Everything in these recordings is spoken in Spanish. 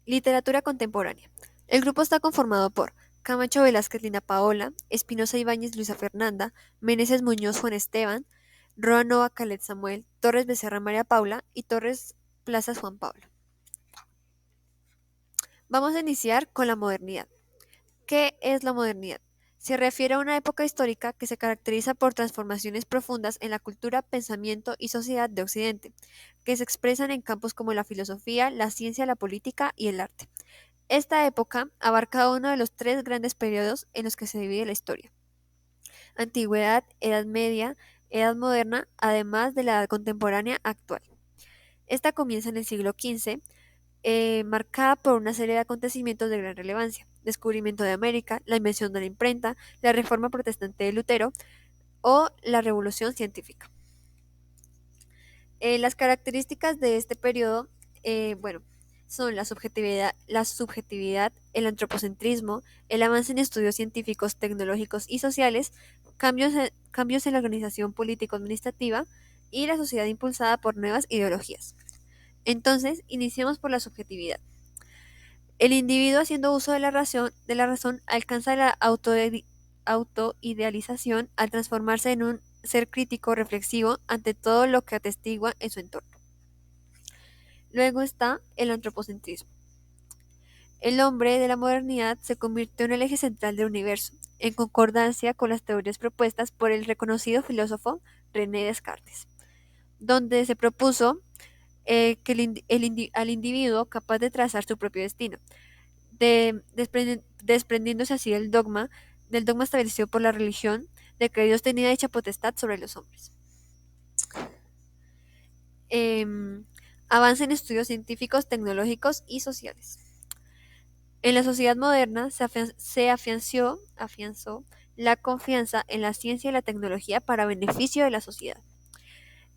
Literatura contemporánea. El grupo está conformado por Camacho Velázquez Lina Paola, Espinosa Ibáñez Luisa Fernanda, Meneses Muñoz Juan Esteban, Roa Nova Calet Samuel, Torres Becerra María Paula y Torres Plazas Juan Pablo. Vamos a iniciar con la modernidad. ¿Qué es la modernidad? Se refiere a una época histórica que se caracteriza por transformaciones profundas en la cultura, pensamiento y sociedad de Occidente, que se expresan en campos como la filosofía, la ciencia, la política y el arte. Esta época abarca uno de los tres grandes periodos en los que se divide la historia: Antigüedad, Edad Media, Edad Moderna, además de la Edad Contemporánea actual. Esta comienza en el siglo XV, marcada por una serie de acontecimientos de gran relevancia: descubrimiento de América, la invención de la imprenta, la reforma protestante de Lutero o la revolución científica. Las características de este periodo, bueno, son la subjetividad, el antropocentrismo, el avance en estudios científicos, tecnológicos y sociales, cambios en la organización político-administrativa y la sociedad impulsada por nuevas ideologías. Entonces, iniciemos por la subjetividad. El individuo, haciendo uso de la razón, alcanza la autoidealización al transformarse en un ser crítico, reflexivo ante todo lo que atestigua en su entorno. Luego está el antropocentrismo. El hombre de la modernidad se convirtió en el eje central del universo, en concordancia con las teorías propuestas por el reconocido filósofo René Descartes, donde se propuso que al individuo capaz de trazar su propio destino, desprendiéndose así del dogma establecido por la religión de que Dios tenía dicha potestad sobre los hombres. Em, Avance en estudios científicos, tecnológicos y sociales. En la sociedad moderna se afianzó la confianza en la ciencia y la tecnología para beneficio de la sociedad.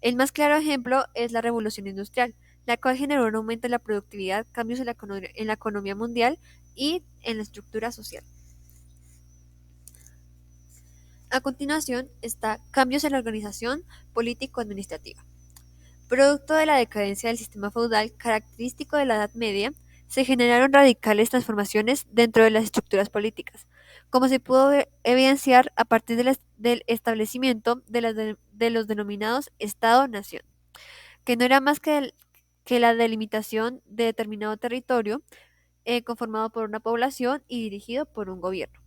El más claro ejemplo es la revolución industrial, la cual generó un aumento en la productividad, cambios en la economía mundial y en la estructura social. A continuación está cambios en la organización político-administrativa. Producto de la decadencia del sistema feudal característico de la Edad Media, se generaron radicales transformaciones dentro de las estructuras políticas, como se pudo evidenciar a partir del establecimiento de los denominados Estado-Nación, que no era más que la delimitación de determinado territorio conformado por una población y dirigido por un gobierno.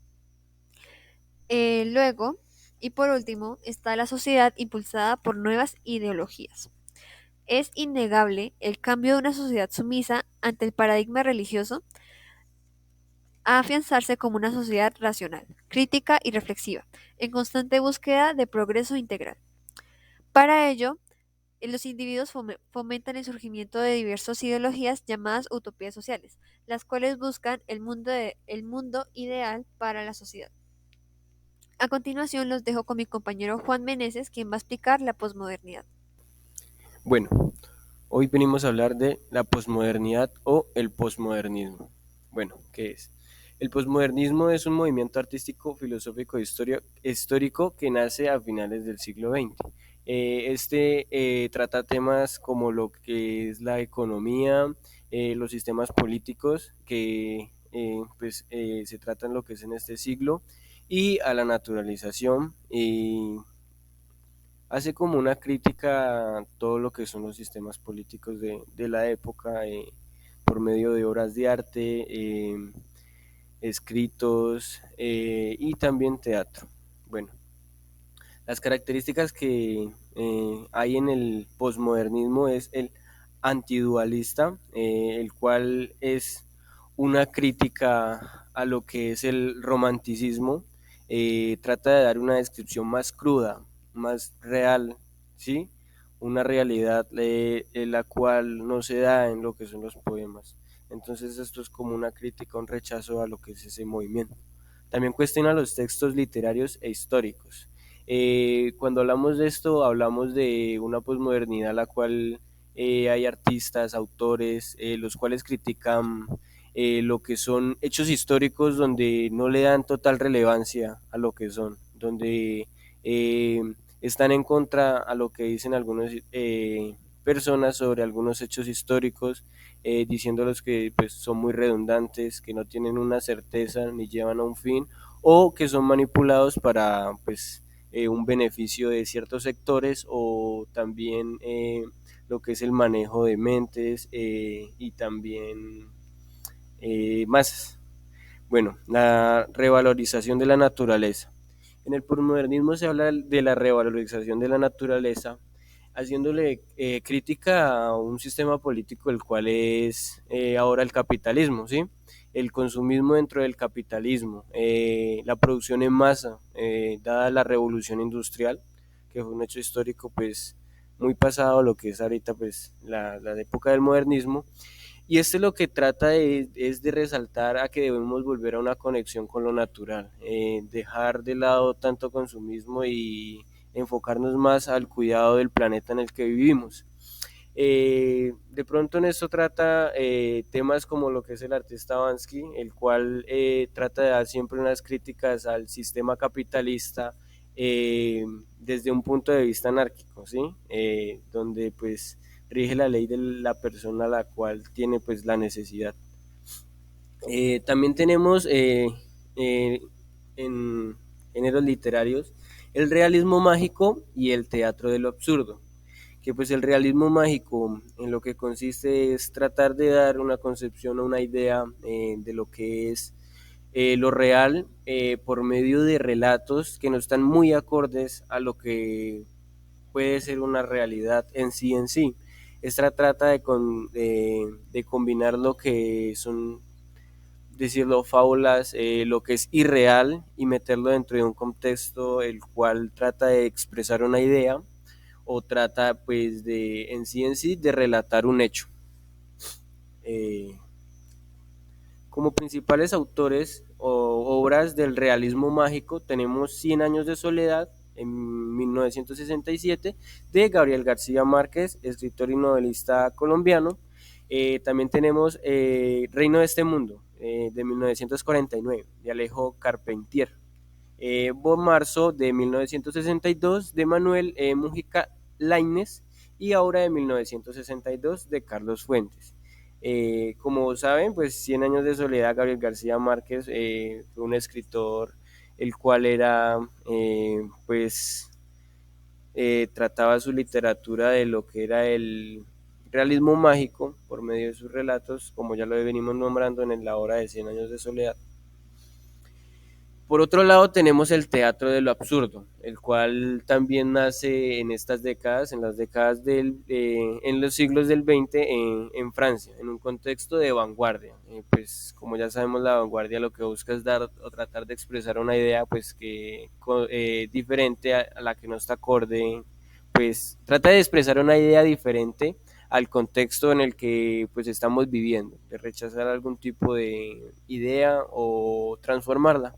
Luego, y por último, está la sociedad impulsada por nuevas ideologías. Es innegable el cambio de una sociedad sumisa ante el paradigma religioso a afianzarse como una sociedad racional, crítica y reflexiva, en constante búsqueda de progreso integral. Para ello, los individuos fomentan el surgimiento de diversas ideologías llamadas utopías sociales, las cuales buscan el mundo ideal para la sociedad. A continuación los dejo con mi compañero Juan Meneses, quien va a explicar la posmodernidad. Bueno, hoy venimos a hablar de la posmodernidad o el posmodernismo. Bueno, ¿qué es? El posmodernismo es un movimiento artístico, filosófico e histórico que nace a finales del siglo XX. Trata temas como lo que es la economía, los sistemas políticos que se tratan lo que es en este siglo y a la naturalización y hace como una crítica a todo lo que son los sistemas políticos de la época por medio de obras de arte, escritos y también teatro. Bueno, las características que hay en el posmodernismo es el antidualista, el cual es una crítica a lo que es el romanticismo. Trata de dar una descripción más cruda, más real, ¿sí? Una realidad la cual no se da en lo que son los poemas. Entonces esto es como una crítica, un rechazo a lo que es ese movimiento. También cuestiona los textos literarios e históricos. Cuando hablamos de esto, hablamos de una posmodernidad la cual hay artistas, autores, los cuales critican lo que son hechos históricos donde no le dan total relevancia a lo que son, donde eh, están en contra a lo que dicen algunas personas sobre algunos hechos históricos diciéndolos que pues, son muy redundantes, que no tienen una certeza ni llevan a un fin, o que son manipulados para pues, un beneficio de ciertos sectores o también lo que es el manejo de mentes y también masas. Bueno, la revalorización de la naturaleza. En el posmodernismo se habla de la revalorización de la naturaleza, haciéndole crítica a un sistema político el cual es ahora el capitalismo, ¿sí? El consumismo dentro del capitalismo, la producción en masa, dada la revolución industrial, que fue un hecho histórico pues muy pasado, lo que es ahorita pues la época del modernismo, y este lo que trata es de resaltar a que debemos volver a una conexión con lo natural, dejar de lado tanto consumismo y enfocarnos más al cuidado del planeta en el que vivimos. De pronto en esto trata temas como lo que es el artista Bansky, el cual trata de dar siempre unas críticas al sistema capitalista desde un punto de vista anárquico, ¿sí? Donde pues rige la ley de la persona a la cual tiene pues la necesidad. También tenemos eh, en géneros literarios el realismo mágico y el teatro de lo absurdo, que pues el realismo mágico en lo que consiste es tratar de dar una concepción o una idea de lo que es lo real por medio de relatos que no están muy acordes a lo que puede ser una realidad en sí en sí. Esta trata de combinar lo que son, decirlo, fábulas, lo que es irreal y meterlo dentro de un contexto el cual trata de expresar una idea o trata pues de en sí de relatar un hecho. Eh, Como principales autores o obras del realismo mágico tenemos Cien años de soledad en 1967 de Gabriel García Márquez, escritor y novelista colombiano. También tenemos Reino de este mundo de 1949 de Alejo Carpentier. Bon Marzo de 1962 de Manuel Mujica Lainez y ahora de 1962 de Carlos Fuentes. Como saben, pues Cien años de soledad, Gabriel García Márquez fue un escritor el cual era, pues, trataba su literatura de lo que era el realismo mágico por medio de sus relatos, como ya lo venimos nombrando en la obra de Cien años de soledad. Por otro lado, tenemos el teatro de lo absurdo, el cual también nace en estas décadas, en las décadas en los siglos del 20 en Francia, en un contexto de vanguardia. Pues como ya sabemos, la vanguardia lo que busca es dar o tratar de expresar una idea pues que diferente a la que no está acorde, pues trata de expresar una idea diferente al contexto en el que pues estamos viviendo, de rechazar algún tipo de idea o transformarla.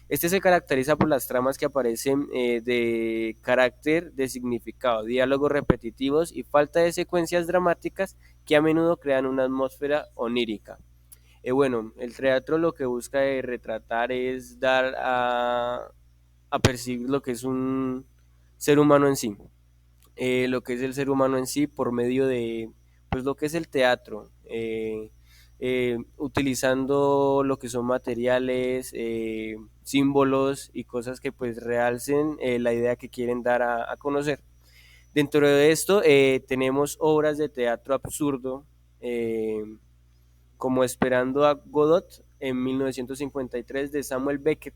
Este se caracteriza por las tramas que aparecen de carácter, de significado, diálogos repetitivos y falta de secuencias dramáticas que a menudo crean una atmósfera onírica. Bueno, el teatro lo que busca retratar es dar a percibir lo que es un ser humano en sí, lo que es el ser humano en sí por medio de pues lo que es el teatro, utilizando lo que son materiales, símbolos y cosas que pues realcen la idea que quieren dar a conocer. Dentro de esto tenemos obras de teatro absurdo, eh, como Esperando a Godot en 1953 de Samuel Beckett,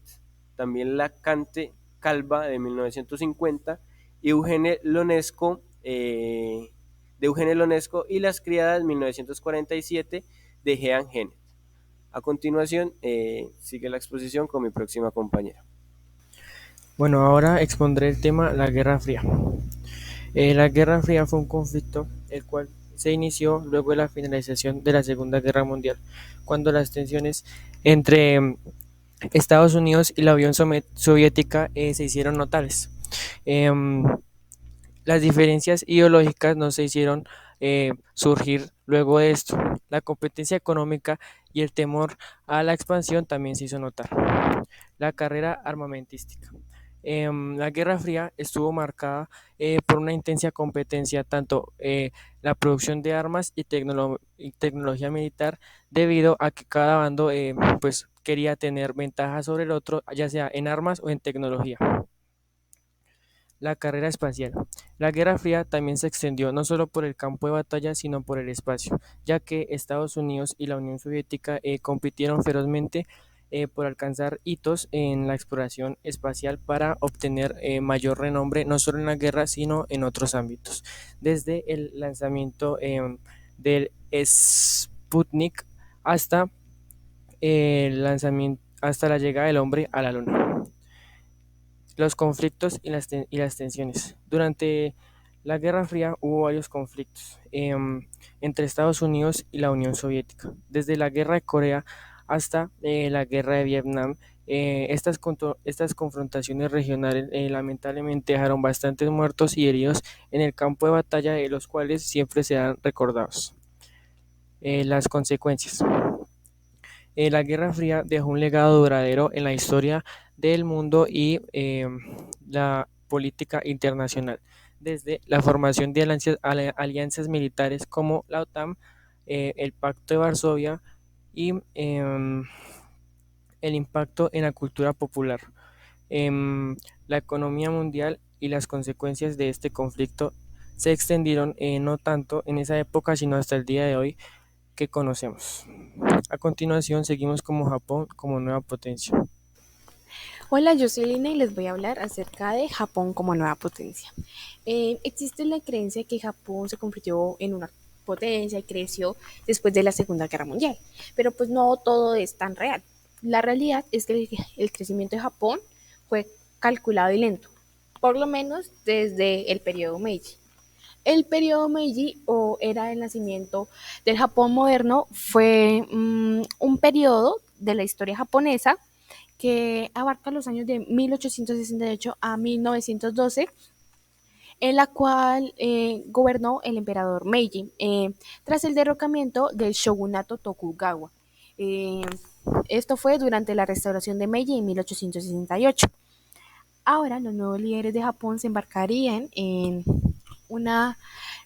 también La Cante Calva de 1950 y de Eugene Lonesco y Las Criadas 1947 de Jean Genet. A continuación sigue la exposición con mi próxima compañera. Bueno, ahora expondré el tema la Guerra Fría. La Guerra Fría fue un conflicto el cual se inició luego de la finalización de la Segunda Guerra Mundial, cuando las tensiones entre Estados Unidos y la Unión Soviética se hicieron notables. Em, las diferencias ideológicas no se hicieron surgir luego de esto. La competencia económica y el temor a la expansión también se hizo notar. La carrera armamentística. La Guerra Fría estuvo marcada por una intensa competencia, tanto la producción de armas y tecnología militar, debido a que cada bando pues quería tener ventaja sobre el otro, ya sea en armas o en tecnología. La carrera espacial. La Guerra Fría también se extendió no solo por el campo de batalla, sino por el espacio, ya que Estados Unidos y la Unión Soviética compitieron ferozmente por alcanzar hitos en la exploración espacial para obtener mayor renombre, no solo en la guerra, sino en otros ámbitos. Desde el lanzamiento del Sputnik hasta el lanzamiento, hasta la llegada del hombre a la Luna. Los conflictos y las tensiones. Durante la Guerra Fría hubo varios conflictos entre Estados Unidos y la Unión Soviética. Desde la Guerra de Corea hasta la Guerra de Vietnam, estas confrontaciones regionales lamentablemente dejaron bastantes muertos y heridos en el campo de batalla, de los cuales siempre serán recordados. Las consecuencias. La Guerra Fría dejó un legado duradero en la historia del mundo y la política internacional, desde la formación de alianzas militares como la OTAN, el Pacto de Varsovia y el impacto en la cultura popular, la economía mundial y las consecuencias de este conflicto se extendieron no tanto en esa época, sino hasta el día de hoy que conocemos. A continuación, seguimos como Japón como nueva potencia. Hola, yo soy Lina y les voy a hablar acerca de Japón como nueva potencia. Existe la creencia que Japón se convirtió en una potencia y creció después de la Segunda Guerra Mundial, pero pues no todo es tan real. La realidad es que el crecimiento de Japón fue calculado y lento, por lo menos desde el periodo Meiji. El periodo Meiji o era el nacimiento del Japón moderno fue un periodo de la historia japonesa que abarca los años de 1868 a 1912, en la cual gobernó el emperador Meiji tras el derrocamiento del shogunato Tokugawa. Eh, Esto fue durante la restauración de Meiji en 1868. Ahora los nuevos líderes de Japón se embarcarían una,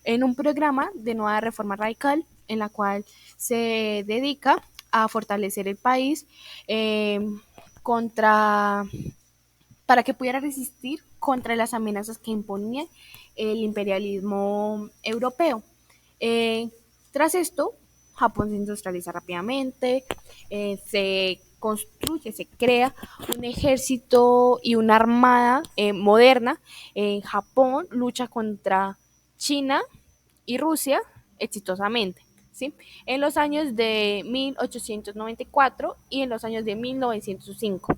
en un programa de nueva reforma radical en la cual se dedica a fortalecer el país eh, contra para que pudiera resistir contra las amenazas que imponía el imperialismo europeo. Eh, Tras esto, Japón se industrializa rápidamente, se construye, se crea un ejército y una armada moderna. Japón lucha contra China y Rusia exitosamente. ¿Sí? En los años de 1894 y en los años de 1905.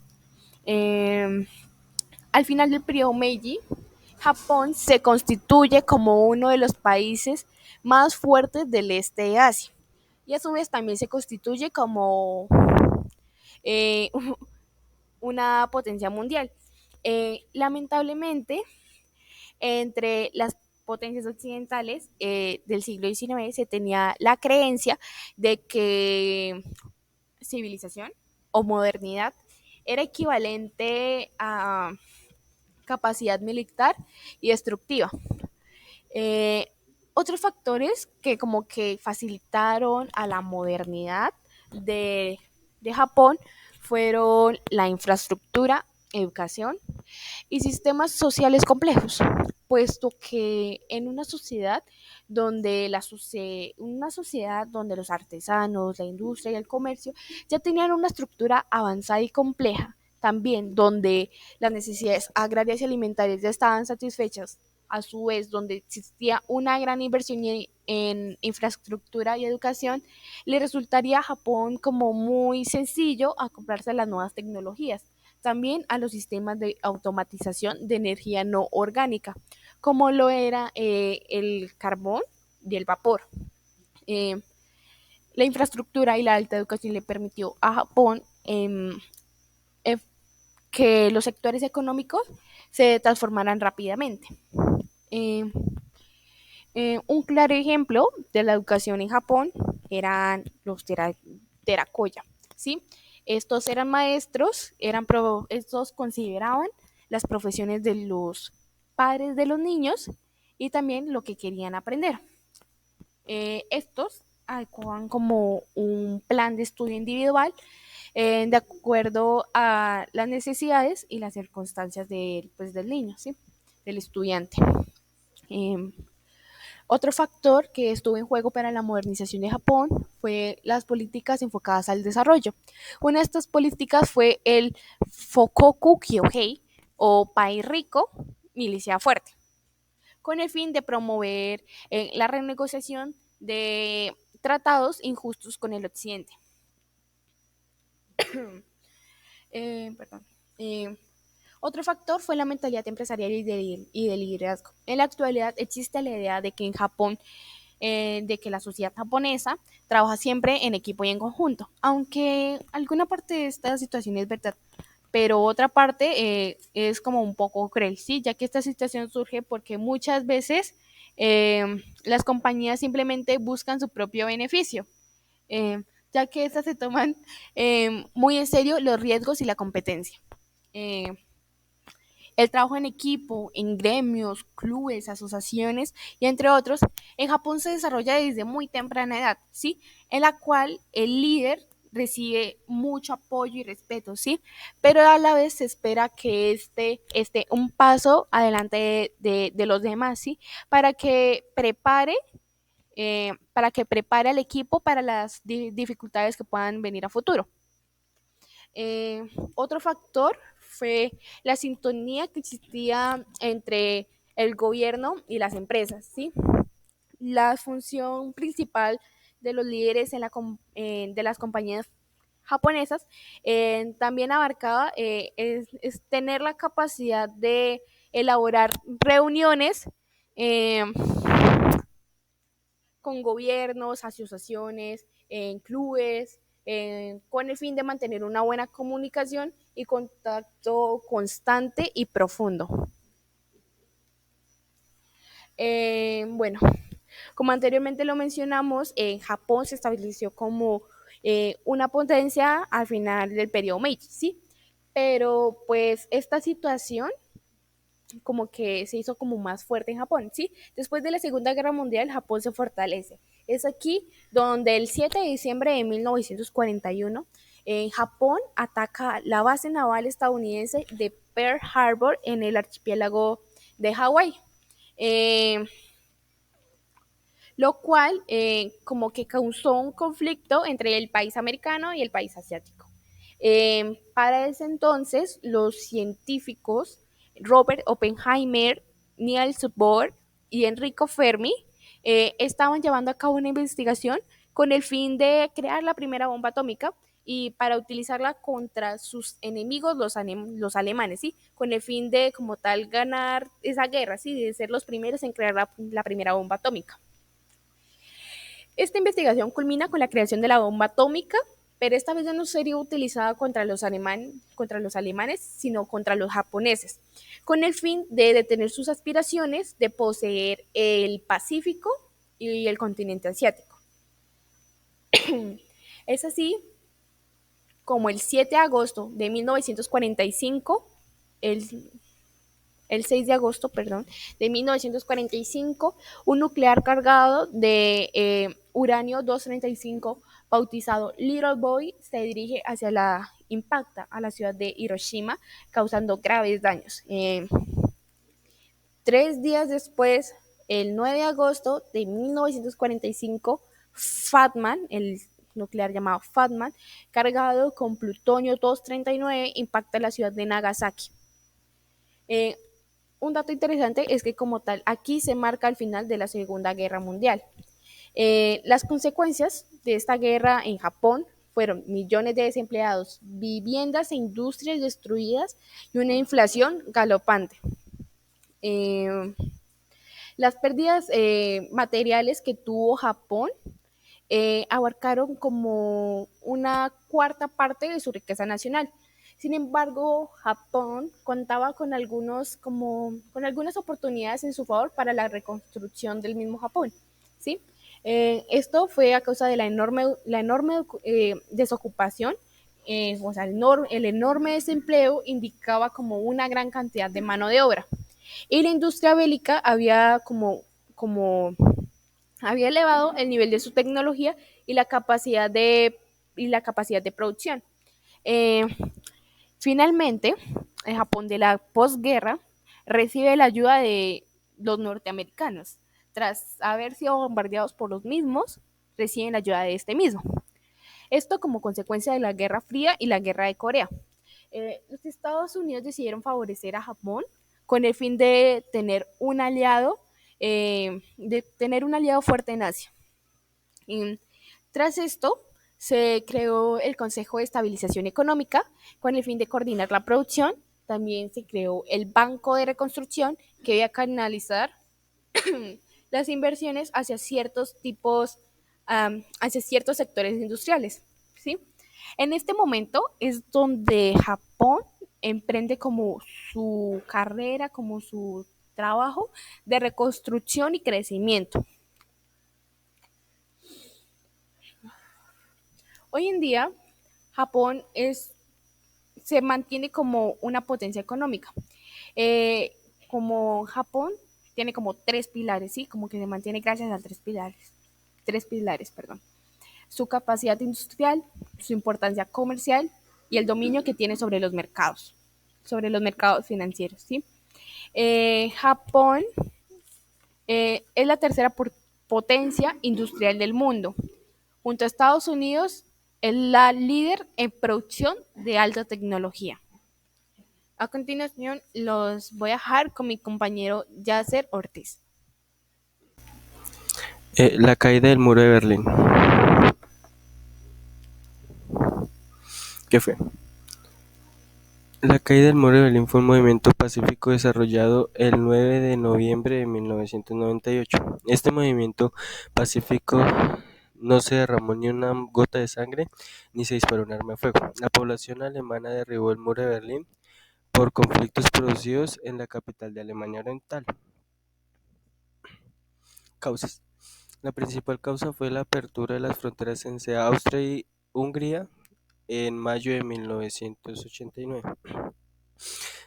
Al final del periodo Meiji, Japón se constituye como uno de los países más fuertes del este de Asia y a su vez también se constituye como eh, una potencia mundial. Lamentablemente, entre las potencias occidentales del siglo XIX se tenía la creencia de que civilización o modernidad era equivalente a capacidad militar y destructiva. Eh, Otros factores que como que facilitaron a la modernidad de Japón fueron la infraestructura, educación y sistemas sociales complejos, puesto que en una sociedad donde los artesanos, la industria y el comercio ya tenían una estructura avanzada y compleja, también donde las necesidades agrarias y alimentarias ya estaban satisfechas, a su vez donde existía una gran inversión en infraestructura y educación, le resultaría a Japón como muy sencillo acoplarse a las nuevas tecnologías, también a los sistemas de automatización de energía no orgánica, como lo era el carbón y el vapor. Eh, la infraestructura y la alta educación le permitió a Japón eh, que los sectores económicos se transformaran rápidamente. Eh, un claro ejemplo de la educación en Japón eran los terakoya, ¿sí? Estos eran maestros, estos consideraban las profesiones de los padres de los niños y también lo que querían aprender. Estos adecuaban como un plan de estudio individual de acuerdo a las necesidades y las circunstancias pues, del niño, ¿sí? Del estudiante. Eh, Otro factor que estuvo en juego para la modernización de Japón fue las políticas enfocadas al desarrollo. Una de estas políticas fue el Fokoku Kyohei o País Rico, Milicia Fuerte, con el fin de promover la renegociación de tratados injustos con el occidente. Perdón. Eh, Otro factor fue la mentalidad empresarial y de liderazgo. En la actualidad existe la idea de que en Japón, de que la sociedad japonesa trabaja siempre en equipo y en conjunto, aunque alguna parte de esta situación es verdad, pero otra parte es como un poco cruel, ¿sí? Ya que esta situación surge porque muchas veces las compañías simplemente buscan su propio beneficio, eh, ya que estas se toman muy en serio los riesgos y la competencia. Eh, el trabajo en equipo, en gremios, clubes, asociaciones y entre otros, en Japón se desarrolla desde muy temprana edad, ¿sí? En la cual el líder recibe mucho apoyo y respeto, ¿sí? Pero a la vez se espera que esté un paso adelante de los demás, ¿sí? Para que prepare al equipo para las dificultades que puedan venir a futuro. Otro factor fue la sintonía que existía entre el gobierno y las empresas, ¿sí? La función principal de los líderes de las compañías japonesas también abarcaba es tener la capacidad de elaborar reuniones eh, con gobiernos, asociaciones, en clubes, con el fin de mantener una buena comunicación y contacto constante y profundo. Bueno, como anteriormente lo mencionamos, Japón se estableció como una potencia al final del periodo Meiji, ¿sí? Pero pues esta situación como que se hizo como más fuerte en Japón, ¿sí? Después de la Segunda Guerra Mundial, Japón se fortalece. Es aquí donde el 7 de diciembre de 1941, Japón ataca la base naval estadounidense de Pearl Harbor en el archipiélago de Hawái. Eh, lo cual como que causó un conflicto entre el país americano y el país asiático. Para ese entonces, los científicos Robert Oppenheimer, Niels Bohr y Enrico Fermi estaban llevando a cabo una investigación con el fin de crear la primera bomba atómica y para utilizarla contra sus enemigos, los alemanes, ¿sí? Con el fin de, como tal, ganar esa guerra, ¿sí? De ser los primeros en crear la primera bomba atómica. Esta investigación culmina con la creación de la bomba atómica, pero esta vez ya no sería utilizada contra los alemanes, sino contra los japoneses, con el fin de detener sus aspiraciones de poseer el Pacífico y el continente asiático. Es así como el 7 de agosto de 1945, el 6 de agosto, perdón, de 1945, un nuclear cargado de uranio 235, bautizado Little Boy, se dirige impacta a la ciudad de Hiroshima, causando graves daños. 3 días después, el 9 de agosto de 1945, Fatman, el nuclear llamado Fatman, cargado con plutonio 239, impacta la ciudad de Nagasaki. Un dato interesante es que como tal, aquí se marca el final de la Segunda Guerra Mundial. Las consecuencias de esta guerra en Japón fueron millones de desempleados, viviendas e industrias destruidas y una inflación galopante. Las pérdidas materiales que tuvo Japón abarcaron como una cuarta parte de su riqueza nacional. Sin embargo, Japón contaba con algunas oportunidades en su favor para la reconstrucción del mismo Japón, ¿sí? Esto fue a causa de la enorme desocupación o sea, el enorme desempleo indicaba como una gran cantidad de mano de obra. Y la industria bélica como había elevado el nivel de su tecnología y la capacidad de producción. Eh, Finalmente, el Japón de la posguerra recibe la ayuda de los norteamericanos. Tras haber sido bombardeados por los mismos, reciben la ayuda de este mismo. Esto como consecuencia de la Guerra Fría y la Guerra de Corea. Los Estados Unidos decidieron favorecer a Japón con el fin de tener un aliado fuerte en Asia. Y tras esto, se creó el Consejo de Estabilización Económica con el fin de coordinar la producción. También se creó el Banco de Reconstrucción que debía canalizar las inversiones hacia ciertos sectores industriales, ¿sí? En este momento es donde Japón emprende como su carrera, como su trabajo de reconstrucción y crecimiento. Hoy en día, Japón se mantiene como una potencia económica. Eh, como Japón tiene como tres pilares, ¿sí? Como que se mantiene gracias a tres pilares, perdón. Su capacidad industrial, su importancia comercial y el dominio que tiene sobre los mercados financieros, ¿sí? Japón es la tercera potencia industrial del mundo. Junto a Estados Unidos, es la líder en producción de alta tecnología. A continuación, los voy a dejar con mi compañero Yasser Ortiz. La caída del muro de Berlín. ¿Qué fue? La caída del muro de Berlín fue un movimiento pacífico desarrollado el 9 de noviembre de 1998. Este movimiento pacífico no se derramó ni una gota de sangre ni se disparó un arma de fuego. La población alemana derribó el muro de Berlín por conflictos producidos en la capital de Alemania Oriental. Causas. La principal causa fue la apertura de las fronteras entre Austria y Hungría en mayo de 1989,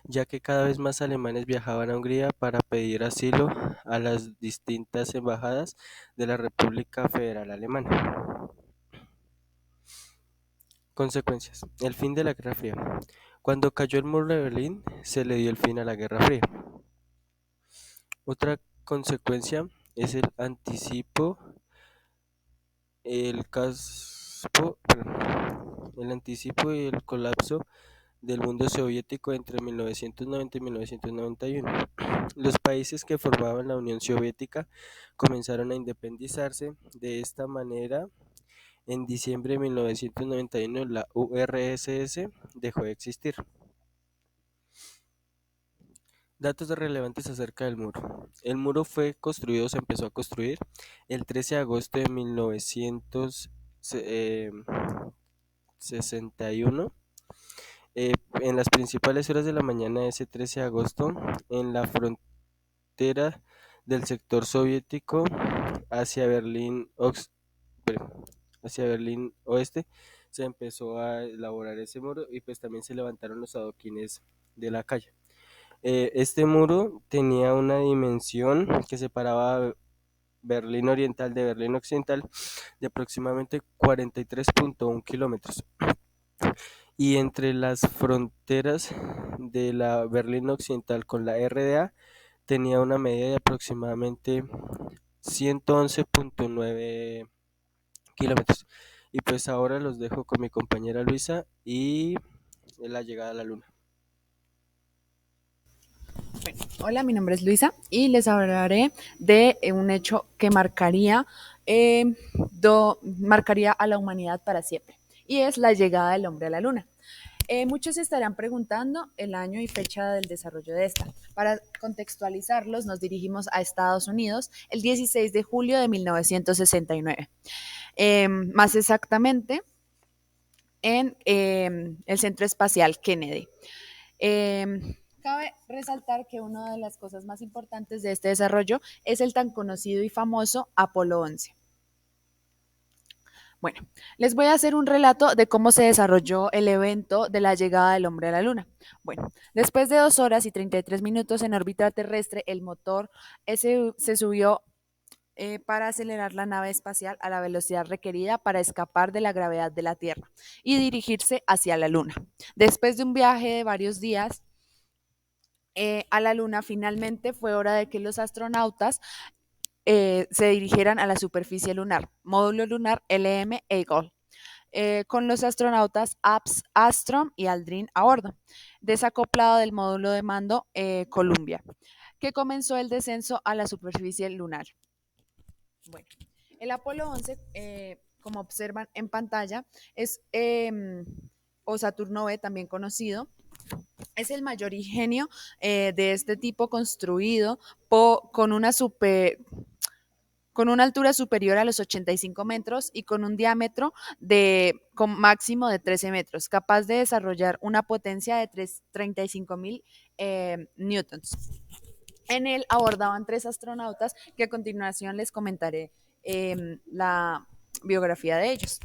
ya que cada vez más alemanes viajaban a Hungría para pedir asilo a las distintas embajadas de la República Federal Alemana. Consecuencias. El fin de la Guerra Fría. Cuando cayó el muro de Berlín, se le dio el fin a la Guerra Fría. Otra consecuencia es el anticipo y el colapso del mundo soviético entre 1990 y 1991. Los países que formaban la Unión Soviética comenzaron a independizarse. De esta manera, en diciembre de 1991, la URSS dejó de existir. Datos relevantes acerca del muro. El muro se empezó a construir el 13 de agosto de 1961. En las principales horas de la mañana de ese 13 de agosto, en la frontera del sector soviético hacia Berlín, hacia Berlín Oeste, se empezó a elaborar ese muro y pues también se levantaron los adoquines de la calle. Este muro tenía una dimensión que separaba Berlín Oriental de Berlín Occidental de aproximadamente 43.1 kilómetros. Y entre las fronteras de la Berlín Occidental con la RDA tenía una medida de aproximadamente 111.9 kilómetros. Y pues ahora los dejo con mi compañera Luisa y la llegada a la luna. Hola, mi nombre es Luisa y les hablaré de un hecho que marcaría a la humanidad para siempre, y es la llegada del hombre a la luna. Muchos se estarán preguntando el año y fecha del desarrollo de esta. Para contextualizarlos, nos dirigimos a Estados Unidos el 16 de julio de 1969. Más exactamente en el Centro Espacial Kennedy. Cabe resaltar que una de las cosas más importantes de este desarrollo es el tan conocido y famoso Apolo 11. Bueno, les voy a hacer un relato de cómo se desarrolló el evento de la llegada del hombre a la Luna. Bueno, después de 2 horas y 33 minutos en órbita terrestre, el motor se subió para acelerar la nave espacial a la velocidad requerida para escapar de la gravedad de la Tierra y dirigirse hacia la Luna. Después de un viaje de varios días a la Luna, finalmente fue hora de que los astronautas se dirigieran a la superficie lunar, módulo lunar LM Eagle, con los astronautas Armstrong y Aldrin a bordo, desacoplado del módulo de mando Columbia, que comenzó el descenso a la superficie lunar. Bueno, el Apolo 11, como observan en pantalla, es, o Saturno B, también conocido, es el mayor ingenio de este tipo construido con con una altura superior a los 85 metros y con un diámetro con máximo de 13 metros, capaz de desarrollar una potencia de 35.000 newtons. En él abordaban 3 astronautas que a continuación les comentaré la biografía de ellos.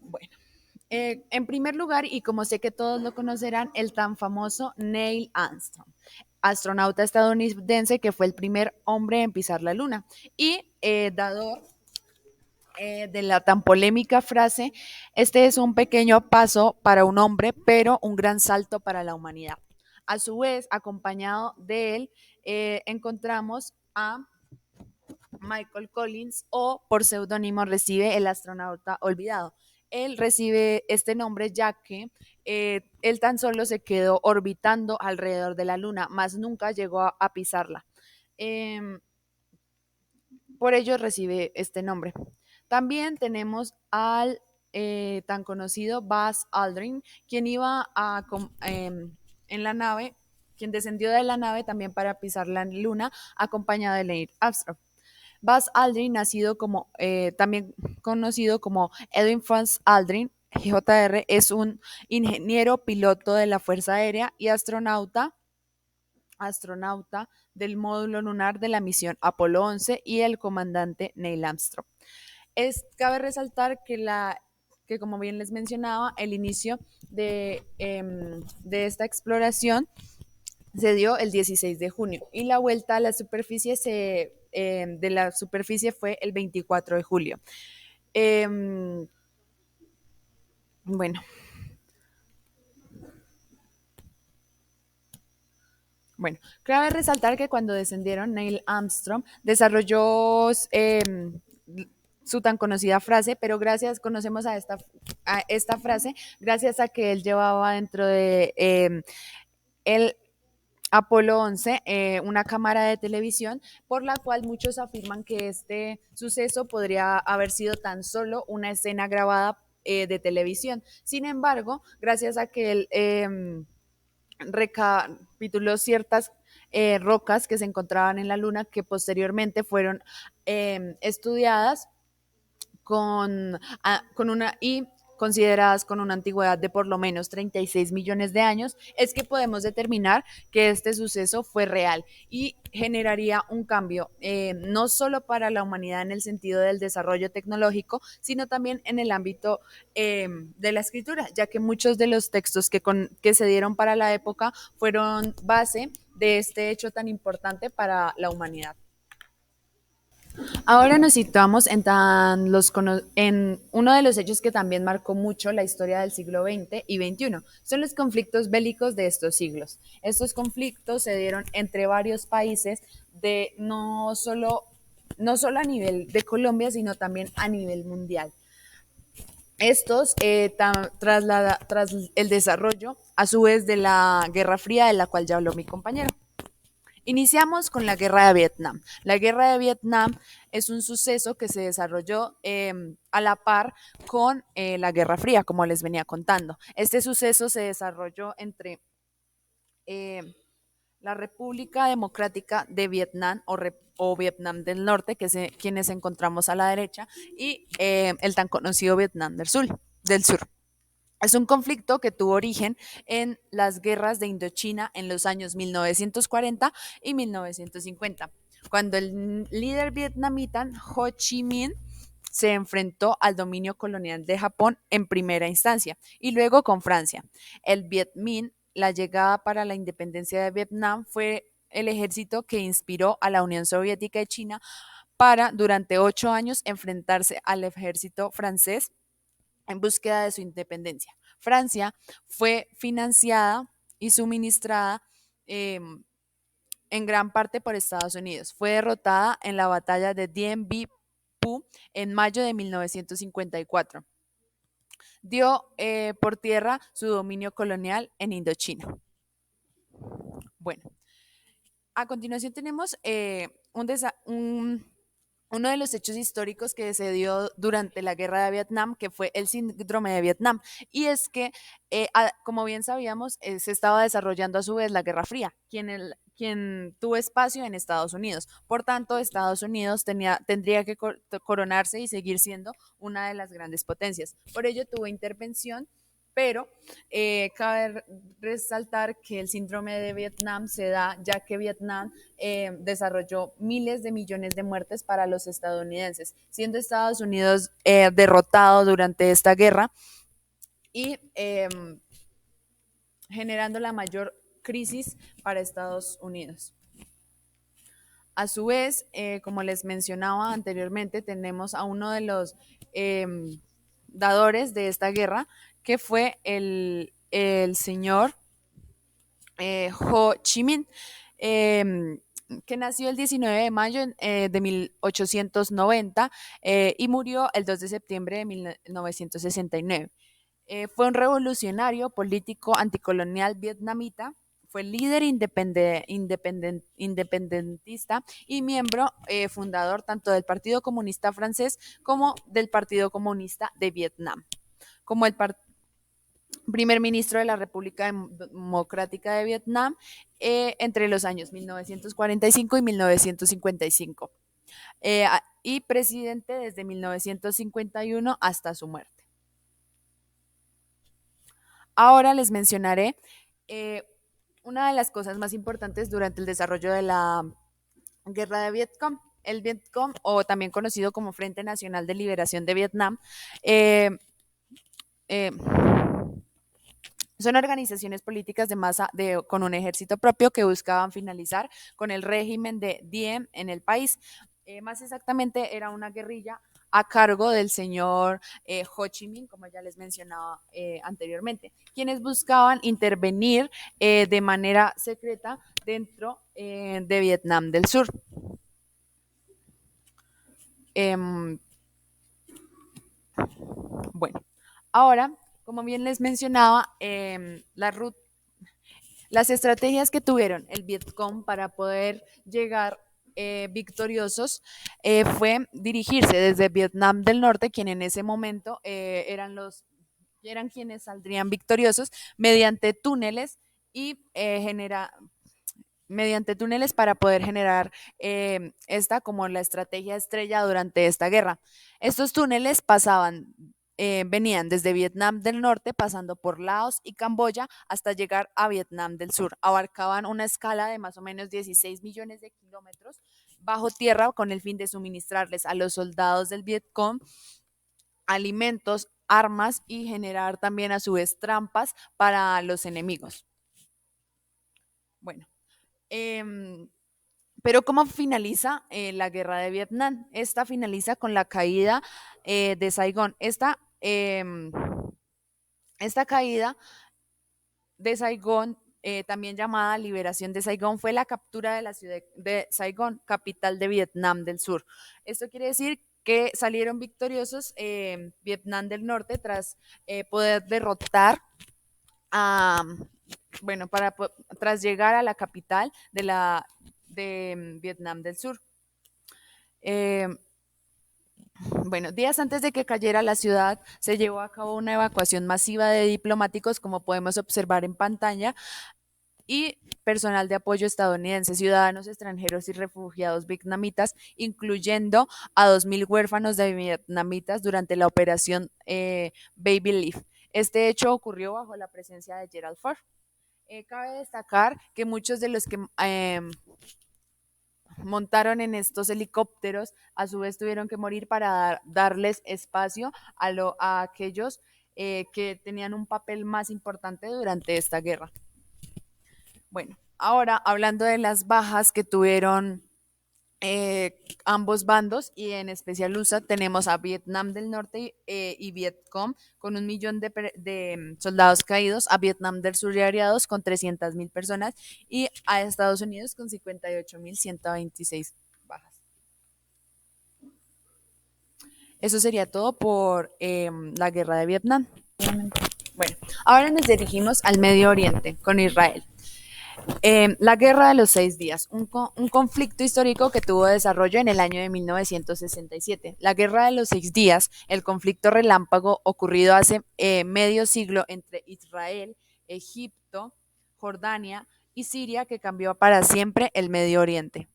Bueno, en primer lugar, y como sé que todos lo conocerán, el tan famoso Neil Armstrong, astronauta estadounidense que fue el primer hombre en pisar la luna y dador de la tan polémica frase: este es un pequeño paso para un hombre, pero un gran salto para la humanidad. A su vez, acompañado de él, encontramos a Michael Collins, o por seudónimo recibe el astronauta olvidado. Él recibe este nombre ya que él tan solo se quedó orbitando alrededor de la Luna, más nunca llegó a pisarla. Por ello recibe este nombre. También tenemos al tan conocido Buzz Aldrin, quien iba en la nave, quien descendió de la nave también para pisar la Luna, acompañado de Neil Armstrong. Buzz Aldrin, también conocido como Edwin Franz Aldrin, JR, es un ingeniero piloto de la Fuerza Aérea y astronauta del módulo lunar de la misión Apolo 11 y el comandante Neil Armstrong. Cabe resaltar que, como bien les mencionaba, el inicio de esta exploración se dio el 16 de junio y la vuelta a la superficie de la superficie fue el 24 de julio. Bueno. Bueno, cabe resaltar que cuando descendieron, Neil Armstrong desarrolló su tan conocida frase, pero conocemos a esta frase gracias a que él llevaba dentro de el Apolo 11 una cámara de televisión, por la cual muchos afirman que este suceso podría haber sido tan solo una escena grabada de televisión. Sin embargo, gracias a que él recapituló ciertas rocas que se encontraban en la Luna, que posteriormente fueron estudiadas con una y consideradas con una antigüedad de por lo menos 36 millones de años, es que podemos determinar que este suceso fue real y generaría un cambio no solo para la humanidad en el sentido del desarrollo tecnológico, sino también en el ámbito de la escritura, ya que muchos de los textos que se dieron para la época fueron base de este hecho tan importante para la humanidad. Ahora nos situamos en uno de los hechos que también marcó mucho la historia del siglo XX y XXI. Son los conflictos bélicos de estos siglos. Estos conflictos se dieron entre varios países, no solo a nivel de Colombia, sino también a nivel mundial. Estos, tras el desarrollo, a su vez, de la Guerra Fría, de la cual ya habló mi compañero. Iniciamos con la Guerra de Vietnam. La Guerra de Vietnam es un suceso que se desarrolló a la par con la Guerra Fría, como les venía contando. Este suceso se desarrolló entre la República Democrática de Vietnam o Vietnam del Norte, quienes encontramos a la derecha, y el tan conocido Vietnam del Sur. Es un conflicto que tuvo origen en las guerras de Indochina en los años 1940 y 1950, cuando el líder vietnamita Ho Chi Minh se enfrentó al dominio colonial de Japón en primera instancia y luego con Francia. El Viet Minh, la llegada para la independencia de Vietnam, fue el ejército que inspiró a la Unión Soviética y China para, durante 8 años, enfrentarse al ejército francés en búsqueda de su independencia. Francia fue financiada y suministrada eh, en gran parte por Estados Unidos. Fue derrotada en la batalla de Dien Bien Phu en mayo de 1954. Dio por tierra su dominio colonial en Indochina. Bueno, a continuación tenemos uno de los hechos históricos que se dio durante la guerra de Vietnam, que fue el síndrome de Vietnam. Y es que, como bien sabíamos, se estaba desarrollando a su vez la Guerra Fría, quien tuvo espacio en Estados Unidos. Por tanto, Estados Unidos tendría que coronarse y seguir siendo una de las grandes potencias. Por ello tuvo intervención, pero cabe resaltar que el síndrome de Vietnam se da ya que Vietnam desarrolló miles de millones de muertes para los estadounidenses, siendo Estados Unidos derrotado durante esta guerra y generando la mayor crisis para Estados Unidos. A su vez, como les mencionaba anteriormente, tenemos a uno de los dadores de esta guerra, que fue el señor Ho Chi Minh, que nació el 19 de mayo de 1890 y murió el 2 de septiembre de 1969. Fue un revolucionario político anticolonial vietnamita, fue líder independentista y miembro fundador tanto del Partido Comunista Francés como del Partido Comunista de Vietnam. Como el primer ministro de la República Democrática de Vietnam entre los años 1945 y 1955 y presidente desde 1951 hasta su muerte. Ahora les mencionaré una de las cosas más importantes durante el desarrollo de la guerra de Vietcong. El Vietcong, o también conocido como Frente Nacional de Liberación de Vietnam, son organizaciones políticas de masa con un ejército propio que buscaban finalizar con el régimen de Diem en el país. Más exactamente, era una guerrilla a cargo del señor Ho Chi Minh, como ya les mencionaba anteriormente, quienes buscaban intervenir de manera secreta dentro de Vietnam del Sur. Bueno, ahora, como bien les mencionaba, las estrategias que tuvieron el Vietcong para poder llegar victoriosos fue dirigirse desde Vietnam del Norte, quien en ese momento eran quienes saldrían victoriosos mediante túneles y mediante túneles para poder generar esta como la estrategia estrella durante esta guerra. Estos túneles venían desde Vietnam del Norte, pasando por Laos y Camboya hasta llegar a Vietnam del Sur. Abarcaban una escala de más o menos 16 millones de kilómetros bajo tierra con el fin de suministrarles a los soldados del Vietcong alimentos, armas y generar también a su vez trampas para los enemigos. Bueno, pero ¿cómo finaliza la guerra de Vietnam? Esta finaliza con la caída de Saigón. Esta caída de Saigón, también llamada liberación de Saigón, fue la captura de la ciudad de Saigón, capital de Vietnam del Sur. Esto quiere decir que salieron victoriosos Vietnam del Norte tras poder derrotar tras llegar a la capital de Vietnam del Sur. Días antes de que cayera la ciudad, se llevó a cabo una evacuación masiva de diplomáticos, como podemos observar en pantalla, y personal de apoyo estadounidense, ciudadanos extranjeros y refugiados vietnamitas, incluyendo a 2.000 huérfanos de vietnamitas durante la operación Baby Leaf. Este hecho ocurrió bajo la presencia de Gerald Ford. Cabe destacar que muchos de los que montaron en estos helicópteros, a su vez tuvieron que morir para darles espacio a aquellos que tenían un papel más importante durante esta guerra. Bueno, ahora hablando de las bajas que tuvieron ambos bandos y en especial USA, tenemos a Vietnam del Norte y Vietcong con 1 millón de soldados caídos, a Vietnam del Sur y aliados con 300.000 personas y a Estados Unidos con 58.126 bajas. Eso sería todo por la guerra de Vietnam. Bueno, ahora nos dirigimos al Medio Oriente con Israel. La Guerra de los 6 días, un conflicto histórico que tuvo desarrollo en el año de 1967. La Guerra de los 6 días, el conflicto relámpago ocurrido hace medio siglo entre Israel, Egipto, Jordania y Siria que cambió para siempre el Medio Oriente.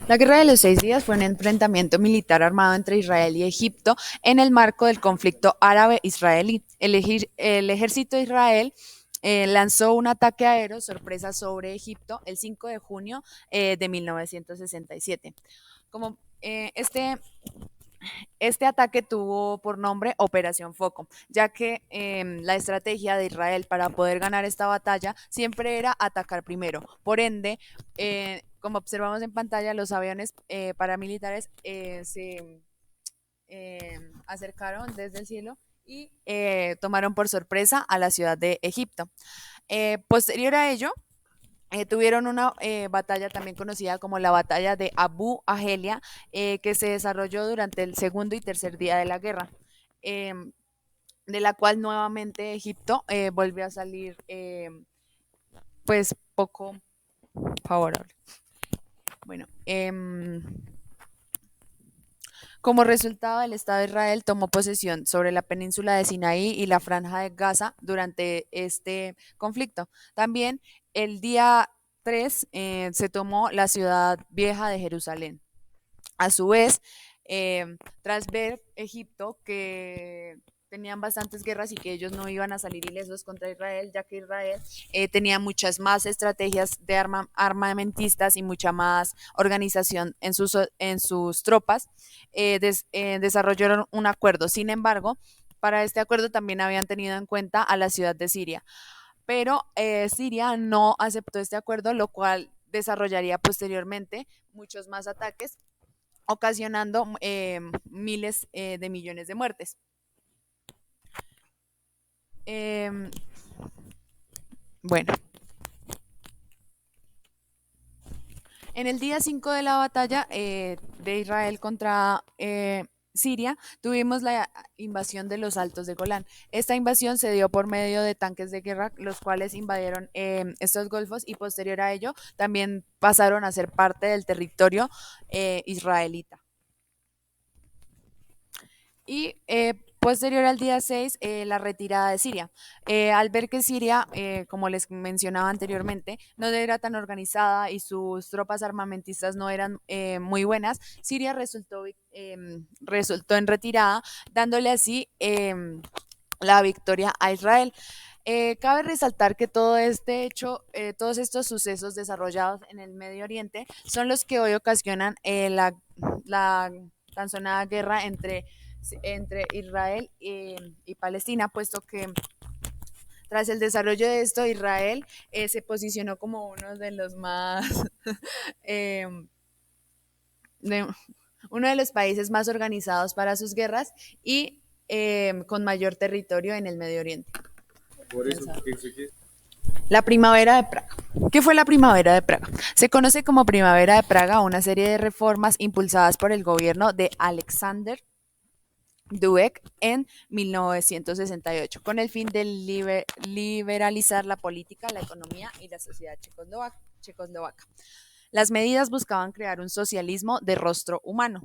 La Guerra de los 6 días fue un enfrentamiento militar armado entre Israel y Egipto en el marco del conflicto árabe-israelí. El ejército de Israel lanzó un ataque aéreo sorpresa sobre Egipto el 5 de junio de 1967. Como este ataque tuvo por nombre Operación Foco, ya que la estrategia de Israel para poder ganar esta batalla siempre era atacar primero. Por ende, como observamos en pantalla, los aviones paramilitares se acercaron desde el cielo y tomaron por sorpresa a la ciudad de Egipto. Posterior a ello, tuvieron una batalla también conocida como la batalla de Abu Agelia, que se desarrolló durante el segundo y tercer día de la guerra, de la cual nuevamente Egipto volvió a salir pues poco favorable. Bueno, como resultado, el Estado de Israel tomó posesión sobre la península de Sinaí y la franja de Gaza durante este conflicto. También el día 3 se tomó la ciudad vieja de Jerusalén. A su vez, tras ver Egipto que tenían bastantes guerras y que ellos no iban a salir ilesos contra Israel, ya que Israel tenía muchas más estrategias de armamentistas y mucha más organización en sus tropas, desarrollaron un acuerdo. Sin embargo, para este acuerdo también habían tenido en cuenta a la ciudad de Siria, pero Siria no aceptó este acuerdo, lo cual desarrollaría posteriormente muchos más ataques, ocasionando miles de millones de muertes. Bueno, en el día 5 de la batalla de Israel contra Siria, tuvimos la invasión de los Altos de Golán. Esta invasión se dio por medio de tanques de guerra, los cuales invadieron estos golfos y posterior a ello también pasaron a ser parte del territorio israelita. Y posterior al día 6, la retirada de Siria. Al ver que Siria, como les mencionaba anteriormente, no era tan organizada y sus tropas armamentistas no eran muy buenas, Siria resultó en retirada, dándole así la victoria a Israel. Cabe resaltar que todo este hecho, todos estos sucesos desarrollados en el Medio Oriente son los que hoy ocasionan la tan sonada guerra entre Israel y Palestina, puesto que tras el desarrollo de esto, Israel se posicionó como uno de los más, uno de los países más organizados para sus guerras y con mayor territorio en el Medio Oriente. Por eso, La Primavera de Praga. ¿Qué fue la Primavera de Praga? Se conoce como Primavera de Praga una serie de reformas impulsadas por el gobierno de Alexander Dubček en 1968, con el fin de liberalizar la política, la economía y la sociedad checoslovaca. Las medidas buscaban crear un socialismo de rostro humano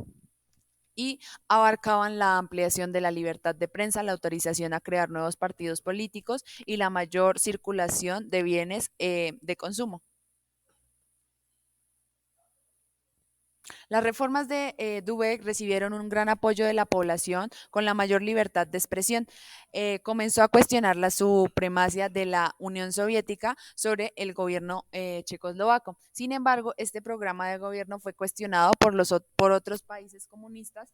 y abarcaban la ampliación de la libertad de prensa, la autorización a crear nuevos partidos políticos y la mayor circulación de bienes de consumo. Las reformas de Dubé recibieron un gran apoyo de la población con la mayor libertad de expresión. Comenzó a cuestionar la supremacía de la Unión Soviética sobre el gobierno checoslovaco. Sin embargo, este programa de gobierno fue cuestionado por otros países comunistas.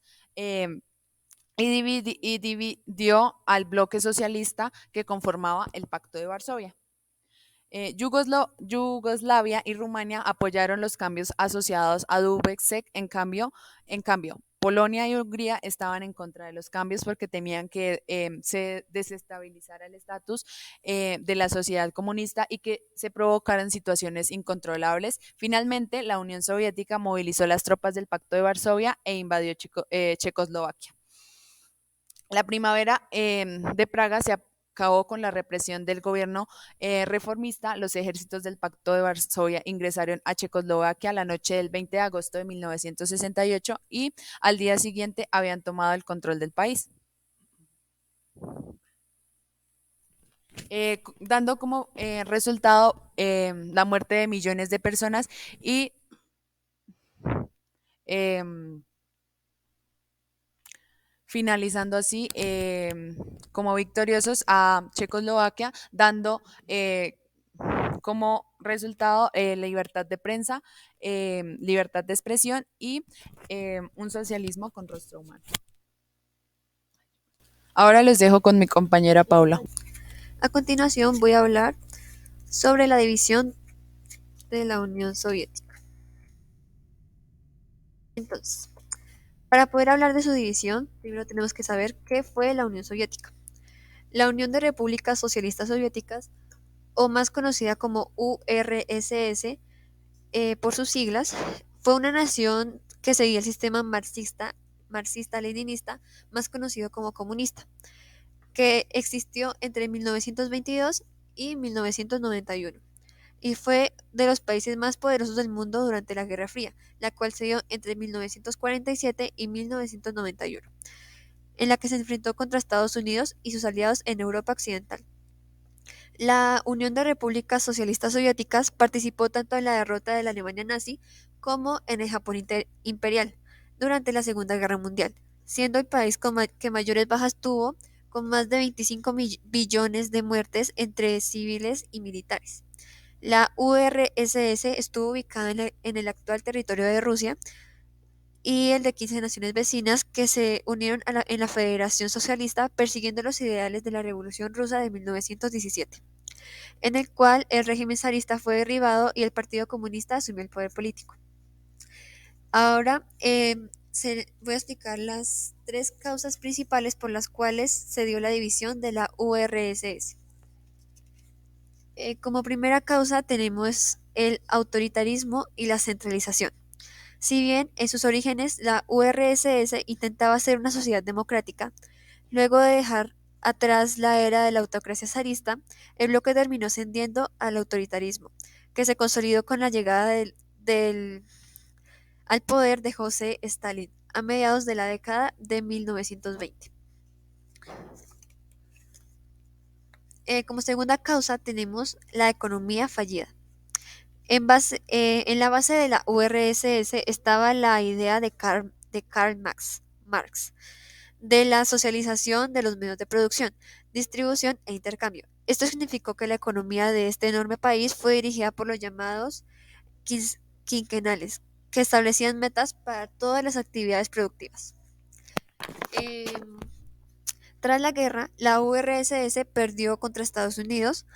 Y dividió al bloque socialista que conformaba el Pacto de Varsovia. Yugoslavia y Rumania apoyaron los cambios asociados a Dubček. En cambio, Polonia y Hungría estaban en contra de los cambios porque temían que se desestabilizara el estatus de la sociedad comunista y que se provocaran situaciones incontrolables. Finalmente, la Unión Soviética movilizó las tropas del Pacto de Varsovia e invadió Checoslovaquia. La primavera de Praga se acabó con la represión del gobierno reformista. Los ejércitos del Pacto de Varsovia ingresaron a Checoslovaquia la noche del 20 de agosto de 1968 y al día siguiente habían tomado el control del país, dando como resultado la muerte de millones de personas y em, finalizando así como victoriosos a Checoslovaquia, dando como resultado libertad de prensa, libertad de expresión y un socialismo con rostro humano. Ahora los dejo con mi compañera Paula. A continuación voy a hablar sobre la división de la Unión Soviética. Entonces, para poder hablar de su división, primero tenemos que saber qué fue la Unión Soviética. La Unión de Repúblicas Socialistas Soviéticas, o más conocida como URSS por sus siglas, fue una nación que seguía el sistema marxista-leninista, más conocido como comunista, que existió entre 1922 y 1991 y fue de los países más poderosos del mundo durante la Guerra Fría, la cual se dio entre 1947 y 1991, en la que se enfrentó contra Estados Unidos y sus aliados en Europa Occidental. La Unión de Repúblicas Socialistas Soviéticas participó tanto en la derrota de la Alemania nazi como en el Japón imperial durante la Segunda Guerra Mundial, siendo el país que mayores bajas tuvo, con más de 25 billones de muertes entre civiles y militares. La URSS estuvo ubicada en el actual territorio de Rusia y el de 15 naciones vecinas que se unieron en la Federación Socialista persiguiendo los ideales de la Revolución Rusa de 1917, en el cual el régimen zarista fue derribado y el Partido Comunista asumió el poder político. Ahora voy a explicar las tres causas principales por las cuales se dio la división de la URSS. Como primera causa tenemos el autoritarismo y la centralización. Si bien en sus orígenes la URSS intentaba ser una sociedad democrática, luego de dejar atrás la era de la autocracia zarista, el bloque terminó ascendiendo al autoritarismo, que se consolidó con la llegada al poder de José Stalin a mediados de la década de 1920. Como segunda causa tenemos la economía fallida. En la base de la URSS estaba la idea de Karl Marx de la socialización de los medios de producción, distribución e intercambio. Esto significó que la economía de este enorme país fue dirigida por los llamados quinquenales, que establecían metas para todas las actividades productivas. Tras la guerra, la URSS perdió contra Estados Unidos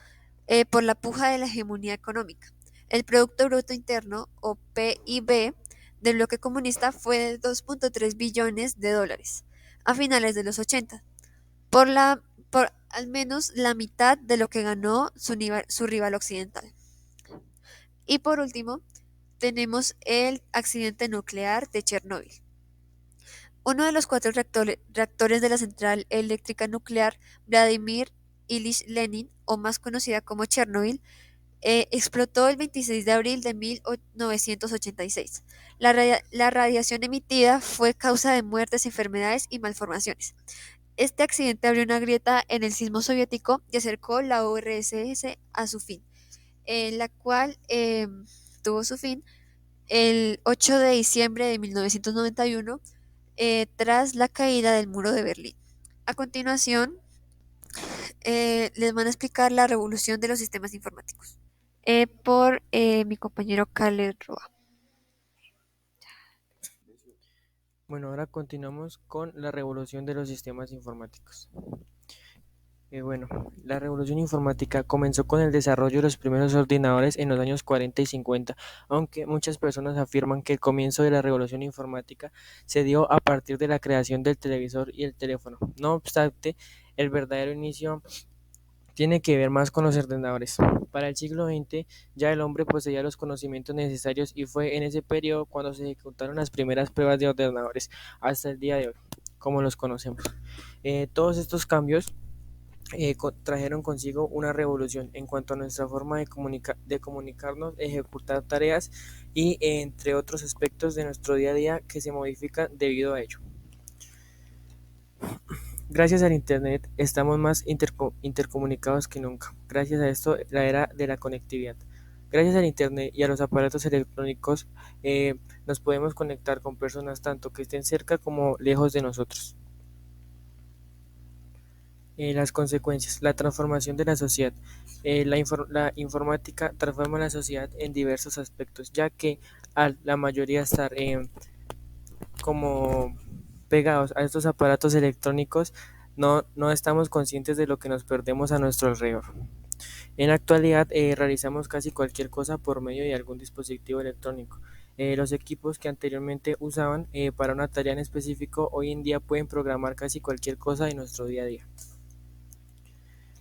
por la puja de la hegemonía económica. El Producto Bruto Interno, o PIB, del bloque comunista fue de 2.3 billones de dólares a finales de los 80, por al menos la mitad de lo que ganó su rival occidental. Y por último, tenemos el accidente nuclear de Chernóbil. Uno de los 4 reactores de la central eléctrica nuclear, Vladimir Ilich Lenin, o más conocida como Chernóbil, explotó el 26 de abril de 1986. La radiación emitida fue causa de muertes, enfermedades y malformaciones. Este accidente abrió una grieta en el sismo soviético y acercó la URSS a su fin, la cual tuvo su fin el 8 de diciembre de 1991, tras la caída del muro de Berlín. A continuación, les van a explicar la revolución de los sistemas informáticos por mi compañero Carles Roa. Bueno, ahora continuamos con la revolución de los sistemas informáticos. Bueno, la revolución informática comenzó con el desarrollo de los primeros ordenadores en los años 40 y 50, aunque muchas personas afirman que el comienzo de la revolución informática se dio a partir de la creación del televisor y el teléfono. No obstante, el verdadero inicio tiene que ver más con los ordenadores. Para el siglo XX ya el hombre poseía los conocimientos necesarios y fue en ese periodo cuando se ejecutaron las primeras pruebas de ordenadores hasta el día de hoy, como los conocemos. Todos estos cambios trajeron consigo una revolución en cuanto a nuestra forma de comunicarnos, ejecutar tareas y entre otros aspectos de nuestro día a día que se modifican debido a ello. Gracias al Internet estamos más intercomunicados que nunca. Gracias a esto, la era de la conectividad. Gracias al Internet y a los aparatos electrónicos nos podemos conectar con personas tanto que estén cerca como lejos de nosotros. Las consecuencias, la transformación de la sociedad. La informática transforma la sociedad en diversos aspectos, ya que al la mayoría estar como pegados a estos aparatos electrónicos, no estamos conscientes de lo que nos perdemos a nuestro alrededor. En la actualidad realizamos casi cualquier cosa por medio de algún dispositivo electrónico. Los equipos que anteriormente usaban para una tarea en específico hoy en día pueden programar casi cualquier cosa de nuestro día a día.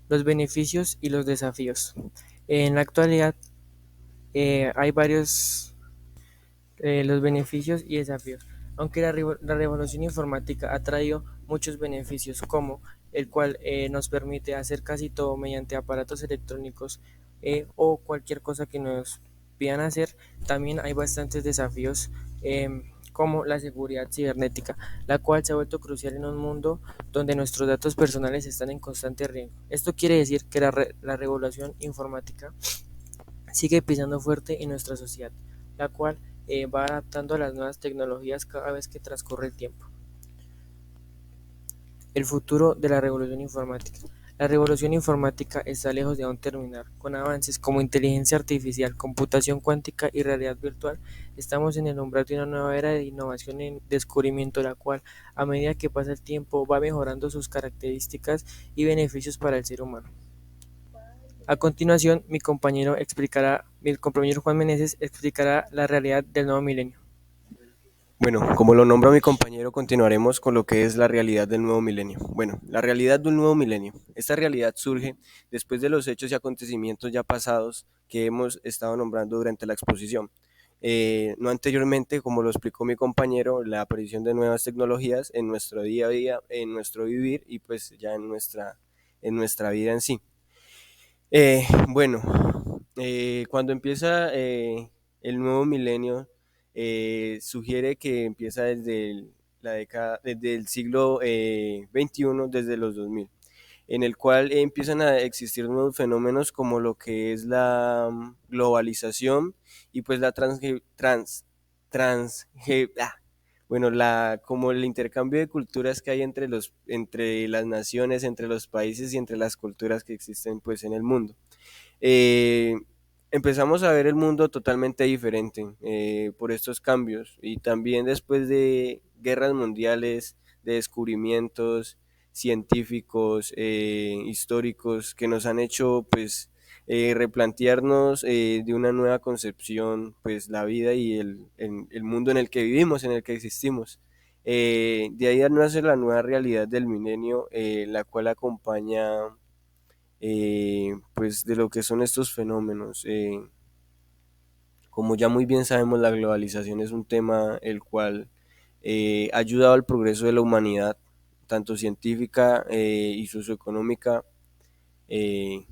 Los beneficios y los desafíos. En la actualidad hay varios los beneficios y desafíos. Aunque la revolución informática ha traído muchos beneficios, como el cual nos permite hacer casi todo mediante aparatos electrónicos o cualquier cosa que nos pidan hacer, también hay bastantes desafíos como la seguridad cibernética, la cual se ha vuelto crucial en un mundo donde nuestros datos personales están en constante riesgo. Esto quiere decir que la revolución informática sigue pisando fuerte en nuestra sociedad, la cual va adaptando a las nuevas tecnologías cada vez que transcurre el tiempo. El futuro de la revolución informática. La revolución informática está lejos de aún terminar. Con avances como inteligencia artificial, computación cuántica y realidad virtual, estamos en el umbral de una nueva era de innovación y descubrimiento, la cual, a medida que pasa el tiempo, va mejorando sus características y beneficios para el ser humano. A continuación, mi compañero Juan Meneses explicará la realidad del nuevo milenio. Bueno, como lo nombra mi compañero, continuaremos con lo que es la realidad del nuevo milenio. Bueno, la realidad del nuevo milenio. Esta realidad surge después de los hechos y acontecimientos ya pasados que hemos estado nombrando durante la exposición. No anteriormente, como lo explicó mi compañero, la aparición de nuevas tecnologías en nuestro día a día, en nuestro vivir y pues ya en nuestra vida en sí. Bueno, cuando empieza el nuevo milenio, sugiere que empieza desde el siglo XXI, desde los 2000, en el cual empiezan a existir nuevos fenómenos como lo que es la globalización y pues la bueno, como el intercambio de culturas que hay entre las naciones, entre los países y entre las culturas que existen pues en el mundo. Eh, Empezamos a ver el mundo totalmente diferente por estos cambios y también después de guerras mundiales, de descubrimientos científicos, históricos que nos han hecho pues replantearnos de una nueva concepción pues la vida y el mundo en el que vivimos, en el que existimos. De ahí nace la nueva realidad del milenio, la cual acompaña pues de lo que son estos fenómenos. Como ya muy bien sabemos, la globalización es un tema el cual ha ayudado al progreso de la humanidad, tanto científica y socioeconómica, eh,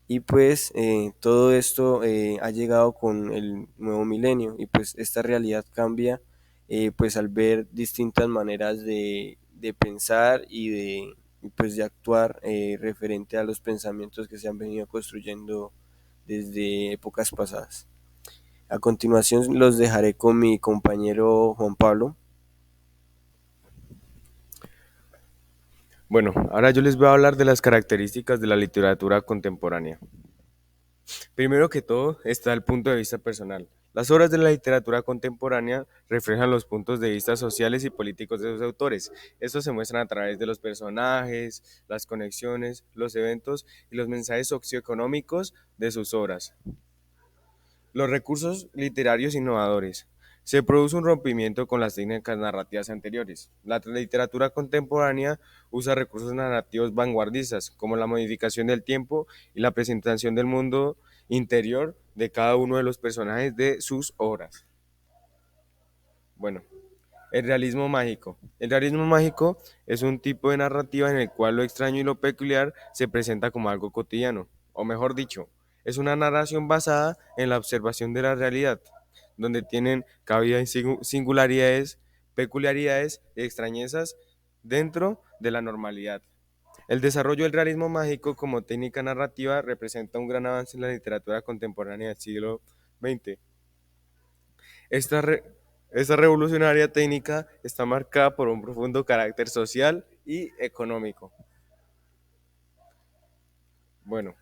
y pues todo esto ha llegado con el nuevo milenio y pues esta realidad cambia pues al ver distintas maneras de pensar y pues de actuar referente a los pensamientos que se han venido construyendo desde épocas pasadas. A continuación los dejaré con mi compañero Juan Pablo. Bueno, ahora yo les voy a hablar de las características de la literatura contemporánea. Primero que todo está el punto de vista personal. Las obras de la literatura contemporánea reflejan los puntos de vista sociales y políticos de sus autores. Estos se muestran a través de los personajes, las conexiones, los eventos y los mensajes socioeconómicos de sus obras. Los recursos literarios innovadores. Se produce un rompimiento con las técnicas narrativas anteriores. La literatura contemporánea usa recursos narrativos vanguardistas, como la modificación del tiempo y la presentación del mundo interior de cada uno de los personajes de sus obras. Bueno, el realismo mágico. El realismo mágico es un tipo de narrativa en el cual lo extraño y lo peculiar se presenta como algo cotidiano, o mejor dicho, es una narración basada en la observación de la realidad, donde tienen cabida singularidades, peculiaridades y extrañezas dentro de la normalidad. El desarrollo del realismo mágico como técnica narrativa representa un gran avance en la literatura contemporánea del siglo XX. Esta, re- esta revolucionaria técnica está marcada por un profundo carácter social y económico. Bueno,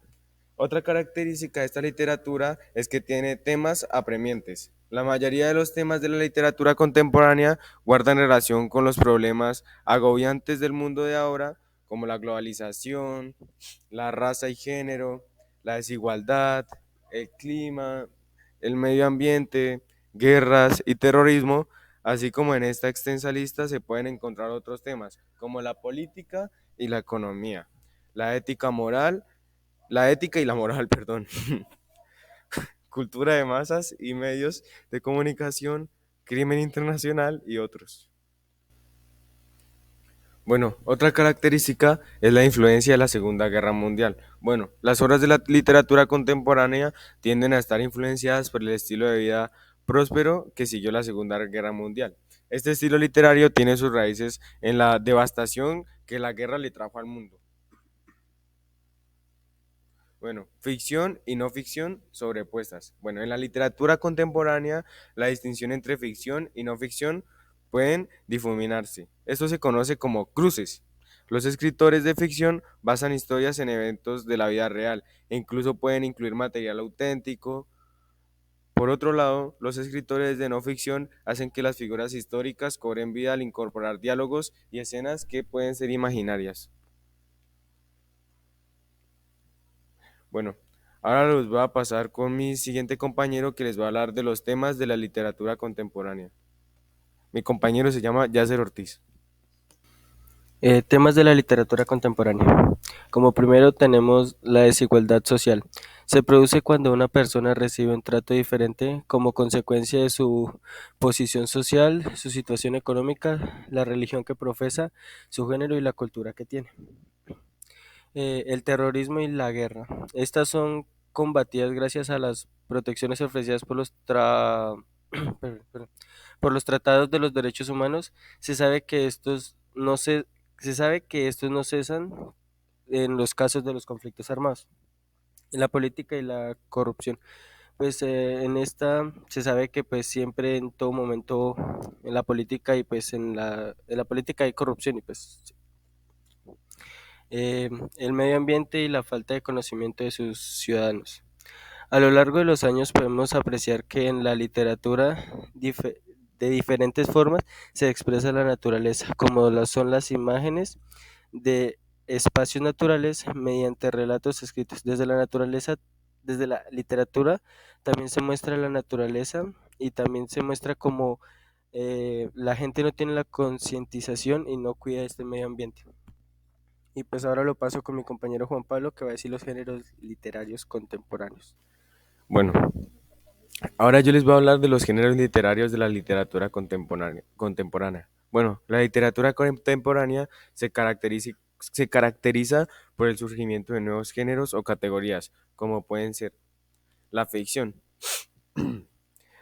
otra característica de esta literatura es que tiene temas apremiantes. La mayoría de los temas de la literatura contemporánea guardan relación con los problemas agobiantes del mundo de ahora, como la globalización, la raza y género, la desigualdad, el clima, el medio ambiente, guerras y terrorismo, así como en esta extensa lista se pueden encontrar otros temas, como la política y la economía, la ética moral, la ética y la moral, perdón, cultura de masas y medios de comunicación, crimen internacional y otros. Bueno, otra característica es la influencia de la Segunda Guerra Mundial. Bueno, las obras de la literatura contemporánea tienden a estar influenciadas por el estilo de vida próspero que siguió la Segunda Guerra Mundial. Este estilo literario tiene sus raíces en la devastación que la guerra le trajo al mundo. Bueno, ficción y no ficción sobrepuestas. Bueno, en la literatura contemporánea, la distinción entre ficción y no ficción pueden difuminarse. Esto se conoce como cruces. Los escritores de ficción basan historias en eventos de la vida real e incluso pueden incluir material auténtico. Por otro lado, los escritores de no ficción hacen que las figuras históricas cobren vida al incorporar diálogos y escenas que pueden ser imaginarias. Bueno, ahora los voy a pasar con mi siguiente compañero que les va a hablar de los temas de la literatura contemporánea. Mi compañero se llama Yasser Ortiz. Temas de la literatura contemporánea. Como primero tenemos la desigualdad social. Se produce cuando una persona recibe un trato diferente como consecuencia de su posición social, su situación económica, la religión que profesa, su género y la cultura que tiene. El terrorismo y la guerra. Estas son combatidas gracias a las protecciones ofrecidas por por los tratados de los derechos humanos. Se sabe que se sabe que estos no cesan en los casos de los conflictos armados. En la política y la corrupción. Pues en esta se sabe que pues siempre en todo momento en la política y pues en la política hay corrupción y pues el medio ambiente y la falta de conocimiento de sus ciudadanos. A lo largo de los años podemos apreciar que en la literatura de diferentes formas se expresa la naturaleza, como son las imágenes de espacios naturales mediante relatos escritos. Desde la literatura también se muestra la naturaleza y también se muestra como la gente no tiene la concientización y no cuida este medio ambiente. Y pues ahora lo paso con mi compañero Juan Pablo que va a decir los géneros literarios contemporáneos. Bueno, ahora yo les voy a hablar de los géneros literarios de la literatura contemporánea. Bueno, la literatura contemporánea se caracteriza por el surgimiento de nuevos géneros o categorías, como pueden ser la ficción.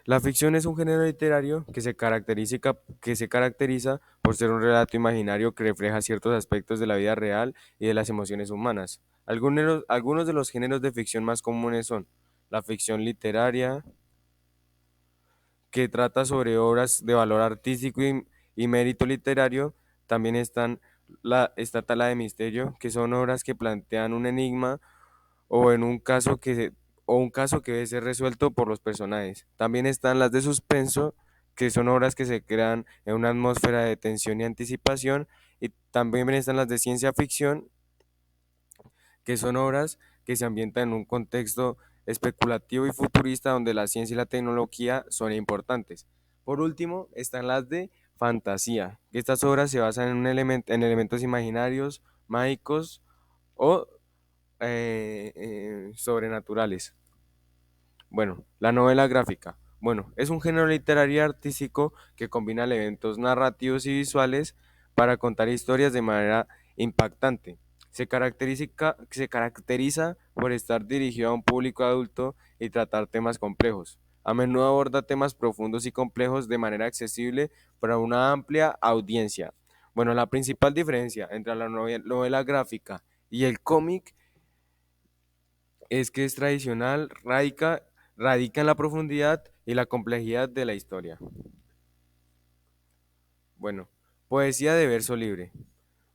La ficción es un género literario que se caracteriza por ser un relato imaginario que refleja ciertos aspectos de la vida real y de las emociones humanas. Algunos de los géneros de ficción más comunes son la ficción literaria, que trata sobre obras de valor artístico y mérito literario. También está Tala de Misterio, que son obras que plantean un enigma o en un caso o un caso que debe ser resuelto por los personajes. También están las de suspenso, que son obras que se crean en una atmósfera de tensión y anticipación. Y también están las de ciencia ficción, que son obras que se ambientan en un contexto especulativo y futurista donde la ciencia y la tecnología son importantes. Por último, están las de fantasía, que estas obras se basan en elementos imaginarios, mágicos o sobrenaturales. Bueno, la novela gráfica. Bueno, es un género literario y artístico que combina elementos narrativos y visuales para contar historias de manera impactante. Se caracteriza por estar dirigido a un público adulto y tratar temas complejos. A menudo aborda temas profundos y complejos de manera accesible para una amplia audiencia. Bueno, la principal diferencia entre la novela gráfica y el cómic es que es tradicional, radica en la profundidad y la complejidad de la historia. Bueno, poesía de verso libre.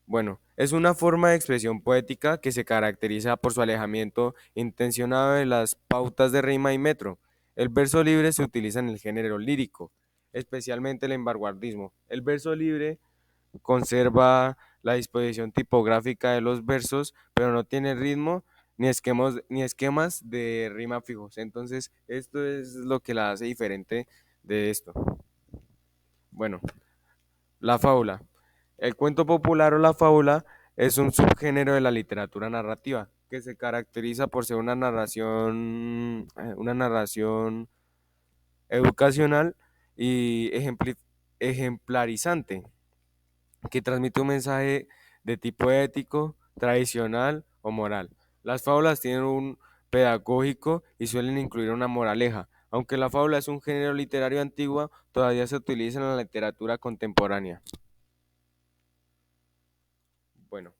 Bueno, es una forma de expresión poética que se caracteriza por su alejamiento intencionado de las pautas de rima y metro. El verso libre se utiliza en el género lírico, especialmente el vanguardismo. El verso libre conserva la disposición tipográfica de los versos, pero no tiene ritmo ni esquemas de rima fijos. Entonces, esto es lo que la hace diferente de esto. Bueno, la fábula. El cuento popular o la fábula es un subgénero de la literatura narrativa que se caracteriza por ser una narración educacional y ejemplarizante, que transmite un mensaje de tipo ético, tradicional o moral. Las fábulas tienen un pedagógico y suelen incluir una moraleja. Aunque la fábula es un género literario antiguo, todavía se utiliza en la literatura contemporánea. Bueno,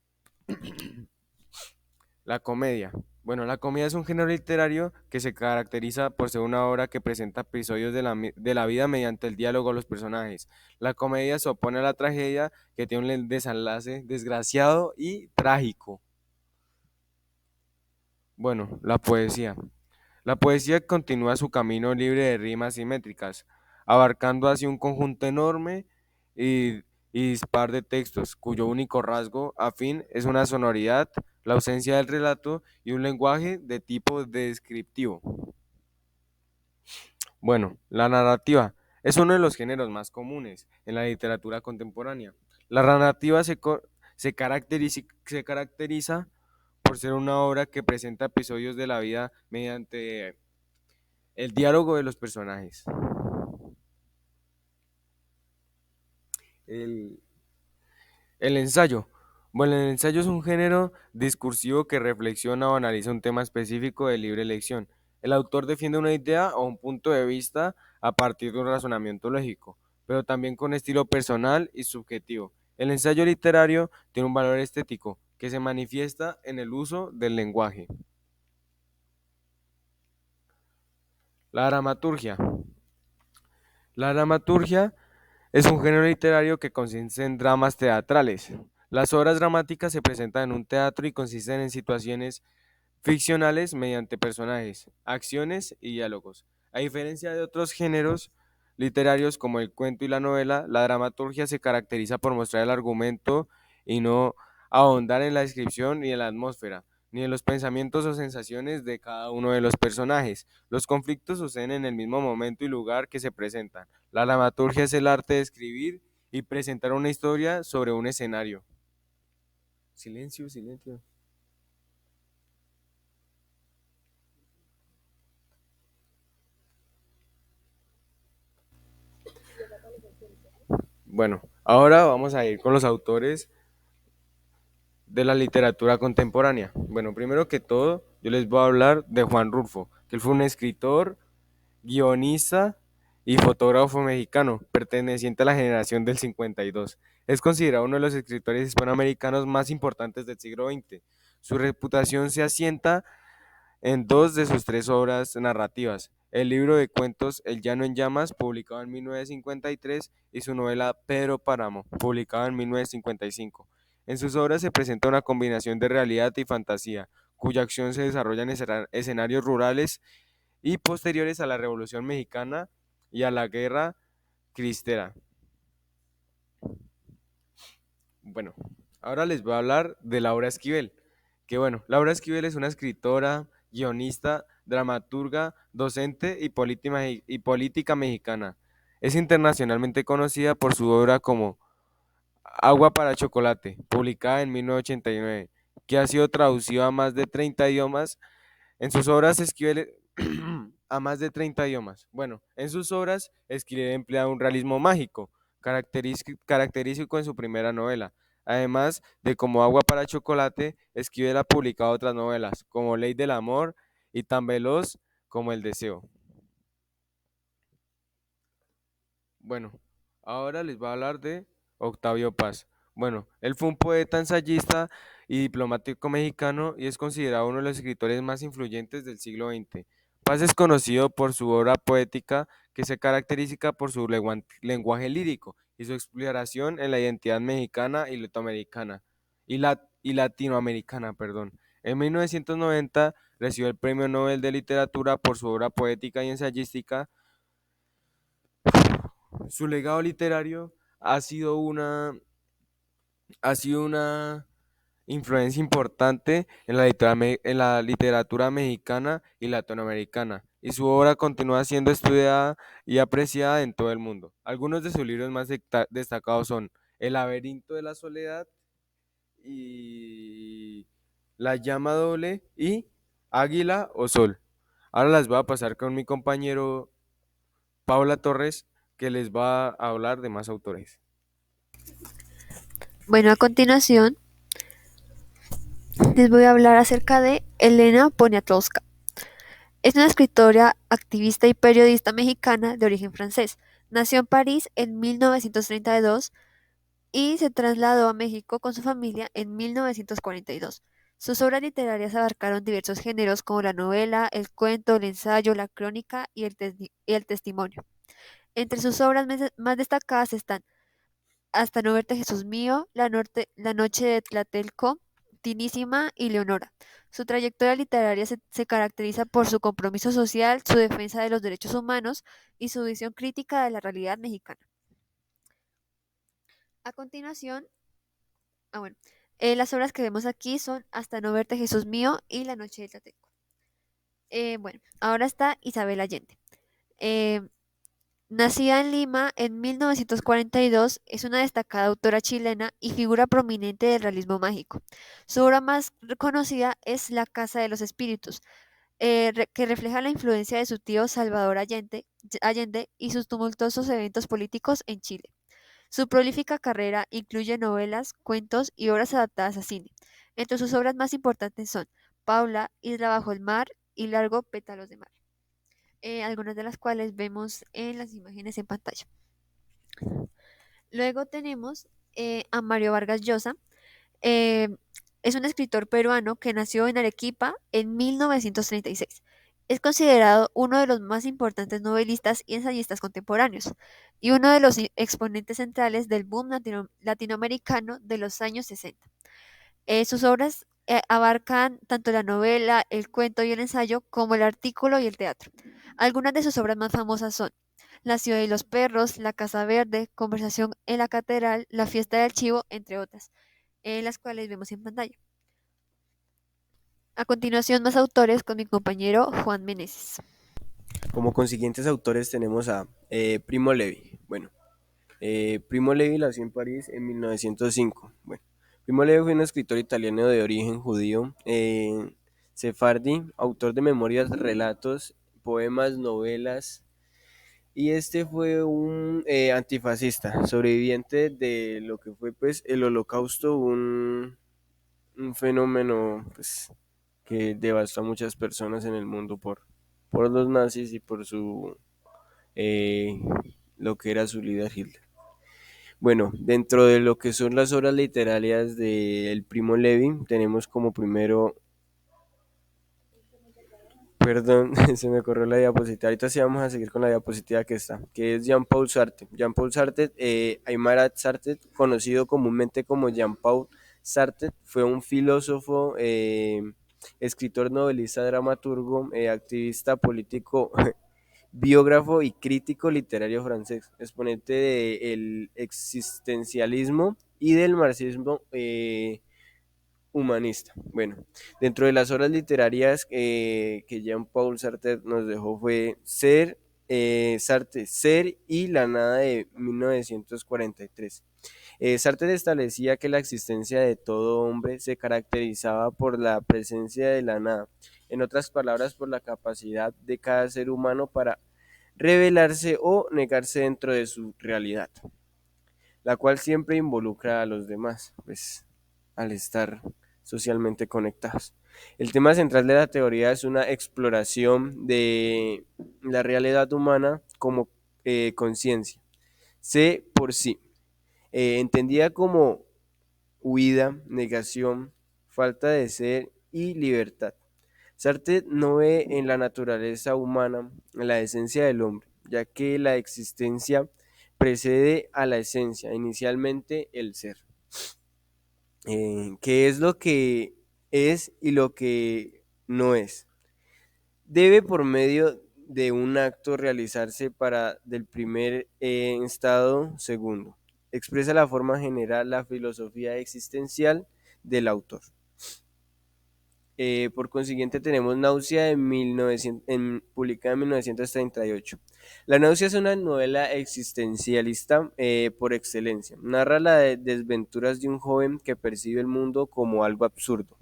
la comedia. Bueno, la comedia es un género literario que se caracteriza por ser una obra que presenta episodios de la vida mediante el diálogo de los personajes. La comedia se opone a la tragedia, que tiene un desenlace desgraciado y trágico. Bueno, la poesía. La poesía continúa su camino libre de rimas simétricas, abarcando así un conjunto enorme y, y dispar de textos, cuyo único rasgo afín es una sonoridad, la ausencia del relato y un lenguaje de tipo descriptivo. Bueno, la narrativa es uno de los géneros más comunes en la literatura contemporánea. La narrativa se caracteriza por ser una obra que presenta episodios de la vida mediante el diálogo de los personajes. El, el ensayo. Bueno, el ensayo es un género discursivo que reflexiona o analiza un tema específico de libre elección. El autor defiende una idea o un punto de vista a partir de un razonamiento lógico, pero también con estilo personal y subjetivo. El ensayo literario tiene un valor estético que se manifiesta en el uso del lenguaje. La dramaturgia. La dramaturgia es un género literario que consiste en dramas teatrales. Las obras dramáticas se presentan en un teatro y consisten en situaciones ficcionales mediante personajes, acciones y diálogos. A diferencia de otros géneros literarios como el cuento y la novela, la dramaturgia se caracteriza por mostrar el argumento y no ahondar en la descripción ni en la atmósfera, ni en los pensamientos o sensaciones de cada uno de los personajes. Los conflictos suceden en el mismo momento y lugar que se presentan. La dramaturgia es el arte de escribir y presentar una historia sobre un escenario. Silencio, silencio. Bueno, ahora vamos a ir con los autores de la literatura contemporánea. Bueno, primero que todo, yo les voy a hablar de Juan Rulfo, que él fue un escritor, guionista y fotógrafo mexicano, perteneciente a la generación del 52. Es considerado uno de los escritores hispanoamericanos más importantes del siglo XX. Su reputación se asienta en dos de sus tres obras narrativas, el libro de cuentos El Llano en Llamas, publicado en 1953, y su novela Pedro Páramo, publicada en 1955. En sus obras se presenta una combinación de realidad y fantasía, cuya acción se desarrolla en escenarios rurales y posteriores a la Revolución Mexicana y a la Guerra Cristera. Bueno, ahora les voy a hablar de Laura Esquivel, que bueno, Laura Esquivel es una escritora, guionista, dramaturga, docente y política mexicana. Es internacionalmente conocida por su obra como Agua para Chocolate, publicada en 1989, que ha sido traducido a más de 30 idiomas. En sus obras Esquivel a más de 30 idiomas. Bueno, en sus obras Esquivel emplea un realismo mágico, característico en su primera novela. Además de Como agua para chocolate, Esquivel ha publicado otras novelas, como Ley del amor y Tan veloz como el deseo. Bueno, ahora les voy a hablar de Octavio Paz. Bueno, él fue un poeta, ensayista y diplomático mexicano y es considerado uno de los escritores más influyentes del siglo XX. Paz es conocido por su obra poética que se caracteriza por su lenguaje lírico y su exploración en la identidad mexicana y y latinoamericana, perdón. En 1990 recibió el Premio Nobel de Literatura por su obra poética y ensayística. Su legado literario ha sido una influencia importante en en la literatura mexicana y latinoamericana, y su obra continúa siendo estudiada y apreciada en todo el mundo. Algunos de sus libros más destacados son El laberinto de la soledad y La llama doble y Águila o Sol. Ahora las voy a pasar con mi compañero Paula Torres, que les va a hablar de más autores. Bueno, a continuación les voy a hablar acerca de Elena Poniatowska. Es una escritora, activista y periodista mexicana de origen francés. Nació en París en 1932 y se trasladó a México con su familia en 1942. Sus obras literarias abarcaron diversos géneros como la novela, el cuento, el ensayo, la crónica y el testimonio. Entre sus obras más destacadas están Hasta no verte Jesús mío, La noche de Tlatelco, Tinísima y Leonora. Su trayectoria literaria se caracteriza por su compromiso social, su defensa de los derechos humanos y su visión crítica de la realidad mexicana. A continuación, bueno, las obras que vemos aquí son Hasta no verte Jesús mío y La noche de Tlatelco. Bueno, ahora está Isabel Allende. Eh, Nacida en Lima en 1942, es una destacada autora chilena y figura prominente del realismo mágico. Su obra más reconocida es La Casa de los Espíritus, que refleja la influencia de su tío Salvador Allende y sus tumultuosos eventos políticos en Chile. Su prolífica carrera incluye novelas, cuentos y obras adaptadas a cine. Entre sus obras más importantes son Paula, Isla bajo el mar y Largo Pétalos de mar, algunas de las cuales vemos en las imágenes en pantalla. Luego tenemos a Mario Vargas Llosa. eh, es un escritor peruano que nació en Arequipa en 1936. Es considerado uno de los más importantes novelistas y ensayistas contemporáneos y uno de los exponentes centrales del boom latinoamericano de los años 60. Sus obras abarcan tanto la novela, el cuento y el ensayo, como el artículo y el teatro. Algunas de sus obras más famosas son La ciudad y los perros, La casa verde, Conversación en la catedral, La fiesta del chivo, entre otras, las cuales vemos en pantalla. A continuación, más autores con mi compañero Juan Meneses. Como consiguientes autores tenemos a Primo Levi. Bueno, Primo Levi nació en París en 1905. Bueno, Primo Levi fue un escritor italiano de origen judío, sefardí, autor de memorias, relatos, poemas, novelas, y este fue un antifascista, sobreviviente de lo que fue pues el Holocausto, un fenómeno pues que devastó a muchas personas en el mundo por los nazis y por eh, lo que era su líder Hitler. Bueno, dentro de lo que son las obras literarias del Primo Levi, tenemos como primero Perdón, se me corrió la diapositiva. Ahorita sí vamos a seguir con la diapositiva que está, que es Jean-Paul Sartre. Jean-Paul Sartre, Aimara Sartre, conocido comúnmente como Jean-Paul Sartre, fue un filósofo, escritor, novelista, dramaturgo, activista político, biógrafo y crítico literario francés, exponente del existencialismo y del marxismo, humanista. Bueno, dentro de las obras literarias, que Jean-Paul Sartre nos dejó fue Sartre, Ser y la nada de 1943. Sartre establecía que la existencia de todo hombre se caracterizaba por la presencia de la nada, en otras palabras, por la capacidad de cada ser humano para revelarse o negarse dentro de su realidad, la cual siempre involucra a los demás, pues al estar socialmente conectados. El tema central de la teoría es una exploración de la realidad humana como conciencia, C por sí, entendida como huida, negación, falta de ser y libertad. Sartre no ve en la naturaleza humana la esencia del hombre, ya que la existencia precede a la esencia, inicialmente el ser. ¿Qué es lo que es y lo que no es? Debe por medio de un acto realizarse para del primer estado segundo. Expresa la forma general la filosofía existencial del autor. Por consiguiente tenemos Náusea de 1900, publicada en 1938. La Náusea es una novela existencialista, por excelencia. Narra las desventuras de un joven que percibe el mundo como algo absurdo.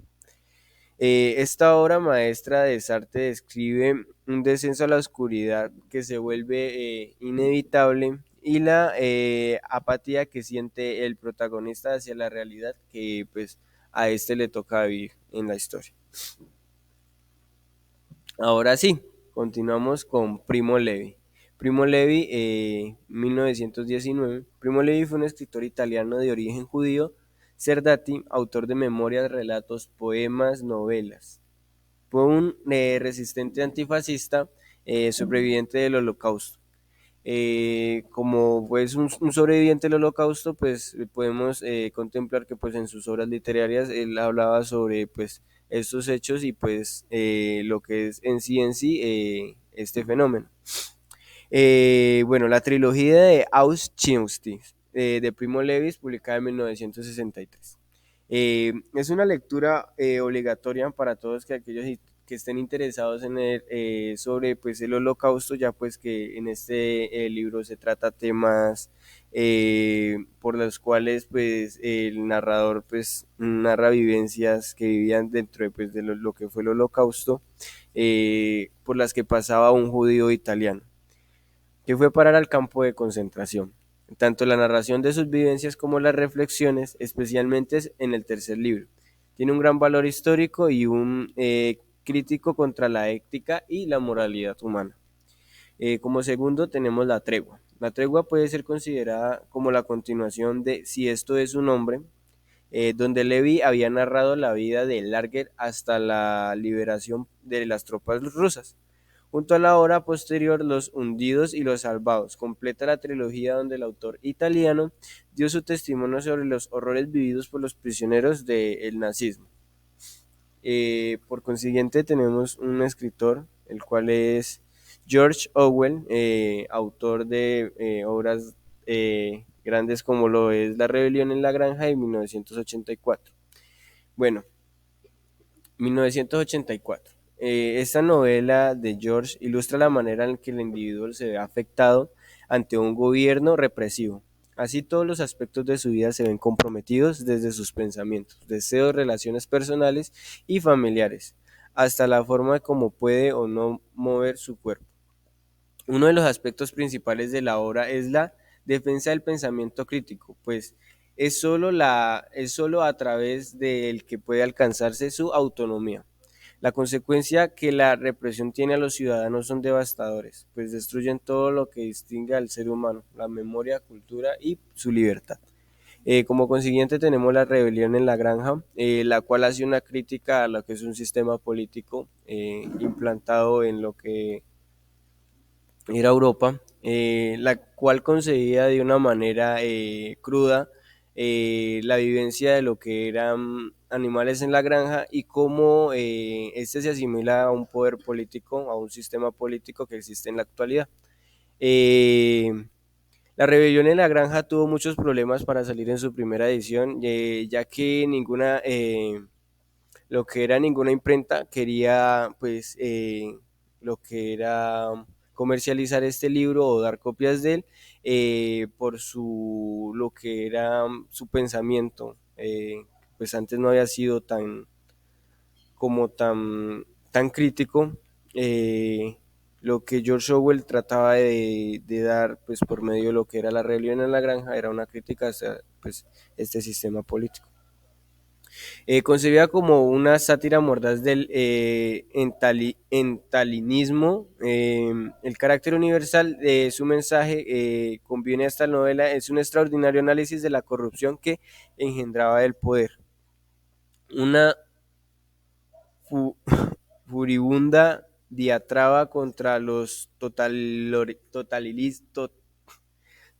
Esta obra maestra de Sartre describe un descenso a la oscuridad que se vuelve inevitable y la apatía que siente el protagonista hacia la realidad que pues a este le toca vivir en la historia. Ahora sí, continuamos con Primo Levi. Primo Levi, 1919. Primo Levi fue un escritor italiano de origen judío, Serdati, autor de memorias, relatos, poemas, novelas. Fue un resistente antifascista, sobreviviente del Holocausto. Como pues un sobreviviente del Holocausto, pues podemos contemplar que pues en sus obras literarias él hablaba sobre pues estos hechos y pues lo que es en sí este fenómeno. Bueno, la trilogía de Auschwitz, de Primo Levi, publicada en 1963. Es una lectura obligatoria para todos aquellos que estén interesados en sobre pues, el Holocausto, ya pues que en este libro se trata temas por los cuales pues el narrador pues narra vivencias que vivían dentro de, pues, de lo que fue el Holocausto, por las que pasaba un judío italiano que fue parar al campo de concentración. Tanto la narración de sus vivencias como las reflexiones, especialmente en el tercer libro, tiene un gran valor histórico y un crítico contra la ética y la moralidad humana. Como segundo tenemos La Tregua. La Tregua puede ser considerada como la continuación de Si esto es un hombre, donde Levi había narrado la vida de Larger hasta la liberación de las tropas rusas. Junto a la obra posterior, Los hundidos y los salvados, completa la trilogía donde el autor italiano dio su testimonio sobre los horrores vividos por los prisioneros del nazismo. Por consiguiente, tenemos un escritor, el cual es George Orwell, autor de obras grandes como lo es La rebelión en la granja de 1984. Bueno, 1984. Esta novela de George ilustra la manera en que el individuo se ve afectado ante un gobierno represivo. Así todos los aspectos de su vida se ven comprometidos desde sus pensamientos, deseos, relaciones personales y familiares, hasta la forma de cómo puede o no mover su cuerpo. Uno de los aspectos principales de la obra es la defensa del pensamiento crítico, pues es solo a través del que puede alcanzarse su autonomía. La consecuencia que la represión tiene a los ciudadanos son devastadores, pues destruyen todo lo que distingue al ser humano, la memoria, cultura y su libertad. Como consiguiente tenemos la rebelión en la granja, la cual hace una crítica a lo que es un sistema político implantado en lo que era Europa, la cual concebía de una manera cruda la vivencia de lo que eran animales en la granja y cómo este se asimila a un poder político, a un sistema político que existe en la actualidad. Eh, la rebelión en la granja tuvo muchos problemas para salir en su primera edición, ya que lo que era ninguna imprenta quería pues lo que era comercializar este libro o dar copias de él por lo que era su pensamiento, pues antes no había sido tan crítico, eh, lo que George Orwell trataba de dar pues por medio de lo que era la rebelión en la granja era una crítica hacia pues este sistema político. Concebida como una sátira mordaz del entalinismo, el carácter universal de su mensaje conviene a esta novela, es un extraordinario análisis de la corrupción que engendraba el poder. Una fu- furibunda diatraba contra los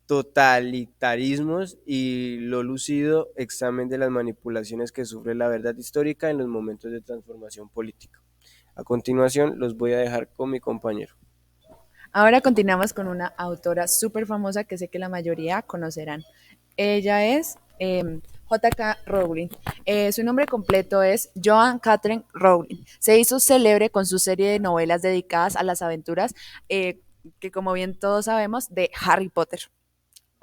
totalitarismos y lo lúcido examen de las manipulaciones que sufre la verdad histórica en los momentos de transformación política. A continuación, los voy a dejar con mi compañero. Ahora continuamos con una autora súper famosa que sé que la mayoría conocerán. Ella es J.K. Rowling. Su nombre completo es Joanne Catherine Rowling. Se hizo célebre con su serie de novelas dedicadas a las aventuras, que como bien todos sabemos, de Harry Potter.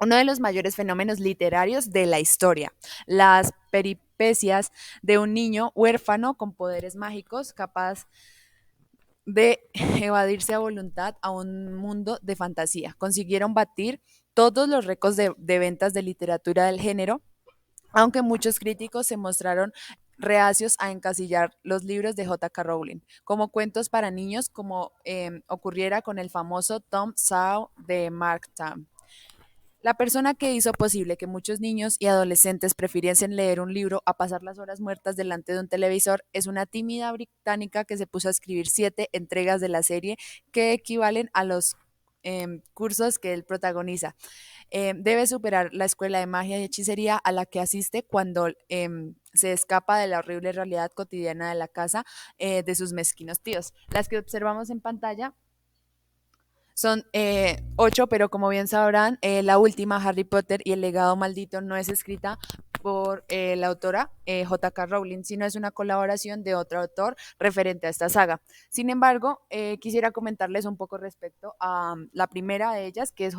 Uno de los mayores fenómenos literarios de la historia, las peripecias de un niño huérfano con poderes mágicos capaz de evadirse a voluntad a un mundo de fantasía. Consiguieron batir todos los récords de ventas de literatura del género, aunque muchos críticos se mostraron reacios a encasillar los libros de J.K. Rowling como cuentos para niños, como ocurriera con el famoso Tom Sawyer de Mark Twain. La persona que hizo posible que muchos niños y adolescentes prefiriesen leer un libro a pasar las horas muertas delante de un televisor es una tímida británica que se puso a escribir 7 entregas de la serie que equivalen a los cursos que él protagoniza. Debe superar la escuela de magia y hechicería a la que asiste cuando se escapa de la horrible realidad cotidiana de la casa de sus mezquinos tíos. Las que observamos en pantalla son 8, pero como bien sabrán, la última, Harry Potter y el legado maldito, no es escrita por la autora J.K. Rowling, sino es una colaboración de otro autor referente a esta saga. Sin embargo, quisiera comentarles un poco respecto a la primera de ellas, que es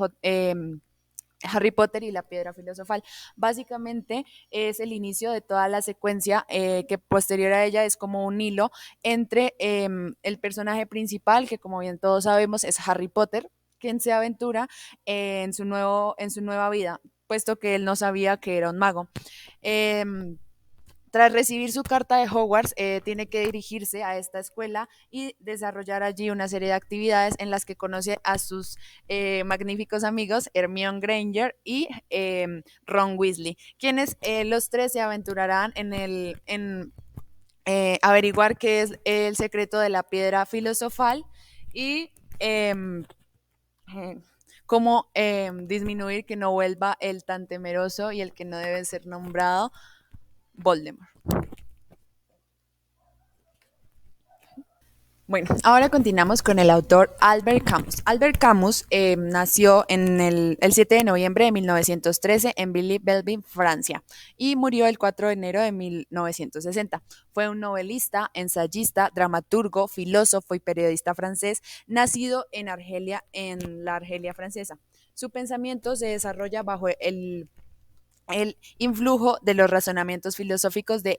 Harry Potter y la Piedra Filosofal. Básicamente es el inicio de toda la secuencia que posterior a ella es como un hilo entre el personaje principal, que como bien todos sabemos es Harry Potter, quien se aventura en su nueva vida, puesto que él no sabía que era un mago. Tras recibir su carta de Hogwarts, tiene que dirigirse a esta escuela y desarrollar allí una serie de actividades en las que conoce a sus magníficos amigos Hermione Granger y Ron Weasley, quienes los tres se aventurarán en averiguar qué es el secreto de la piedra filosofal y cómo disminuir que no vuelva el tan temeroso y el que no debe ser nombrado Voldemort. Bueno, ahora continuamos con el autor Albert Camus. Albert Camus nació el 7 de noviembre de 1913 en Villeneuve, Francia, y murió el 4 de enero de 1960. Fue un novelista, ensayista, dramaturgo, filósofo y periodista francés, nacido en Argelia, en la Argelia francesa. Su pensamiento se desarrolla bajo el influjo de los razonamientos filosóficos de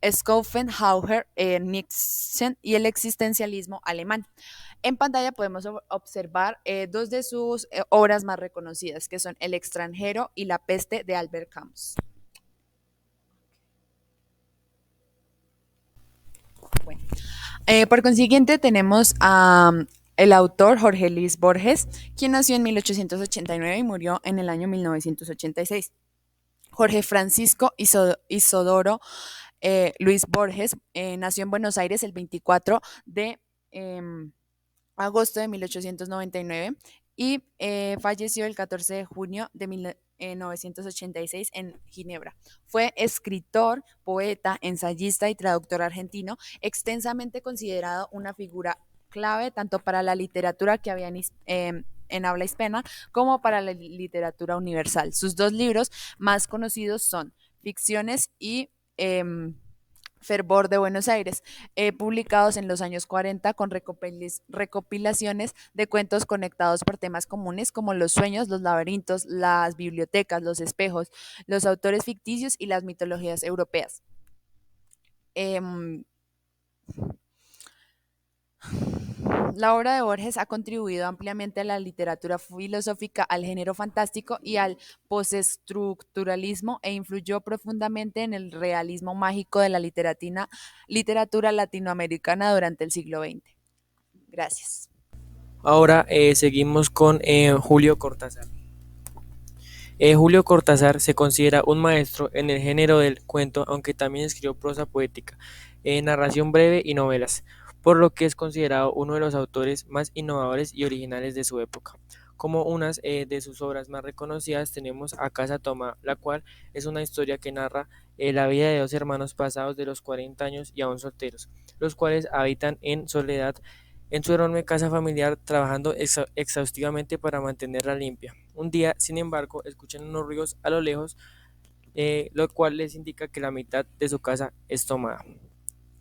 Schopenhauer, Nietzsche y el existencialismo alemán. En pantalla podemos observar dos de sus obras más reconocidas, que son El extranjero y La peste de Albert Camus. Bueno, por consiguiente tenemos a el autor Jorge Luis Borges, quien nació en 1889 y murió en el año 1986. Jorge Francisco Isodoro Luis Borges nació en Buenos Aires el 24 de agosto de 1899 y falleció el 14 de junio de 1986 en Ginebra. Fue escritor, poeta, ensayista y traductor argentino, extensamente considerado una figura clave tanto para la literatura que había en habla hispana como para la literatura universal. Sus dos libros más conocidos son Ficciones y Fervor de Buenos Aires, publicados en los años 40 con recopilaciones de cuentos conectados por temas comunes como los sueños, los laberintos, las bibliotecas, los espejos, los autores ficticios y las mitologías europeas. Em, La obra de Borges ha contribuido ampliamente a la literatura filosófica, al género fantástico y al postestructuralismo e influyó profundamente en el realismo mágico de la literatura latinoamericana durante el siglo XX. Gracias. Ahora seguimos con Julio Cortázar. Julio Cortázar se considera un maestro en el género del cuento, aunque también escribió prosa poética, narración breve y novelas, por lo que es considerado uno de los autores más innovadores y originales de su época. Como unas de sus obras más reconocidas tenemos A Casa Tomada, la cual es una historia que narra la vida de dos hermanos pasados de los 40 años y aún solteros, los cuales habitan en soledad en su enorme casa familiar, trabajando exhaustivamente para mantenerla limpia. Un día, sin embargo, escuchan unos ruidos a lo lejos, lo cual les indica que la mitad de su casa es tomada.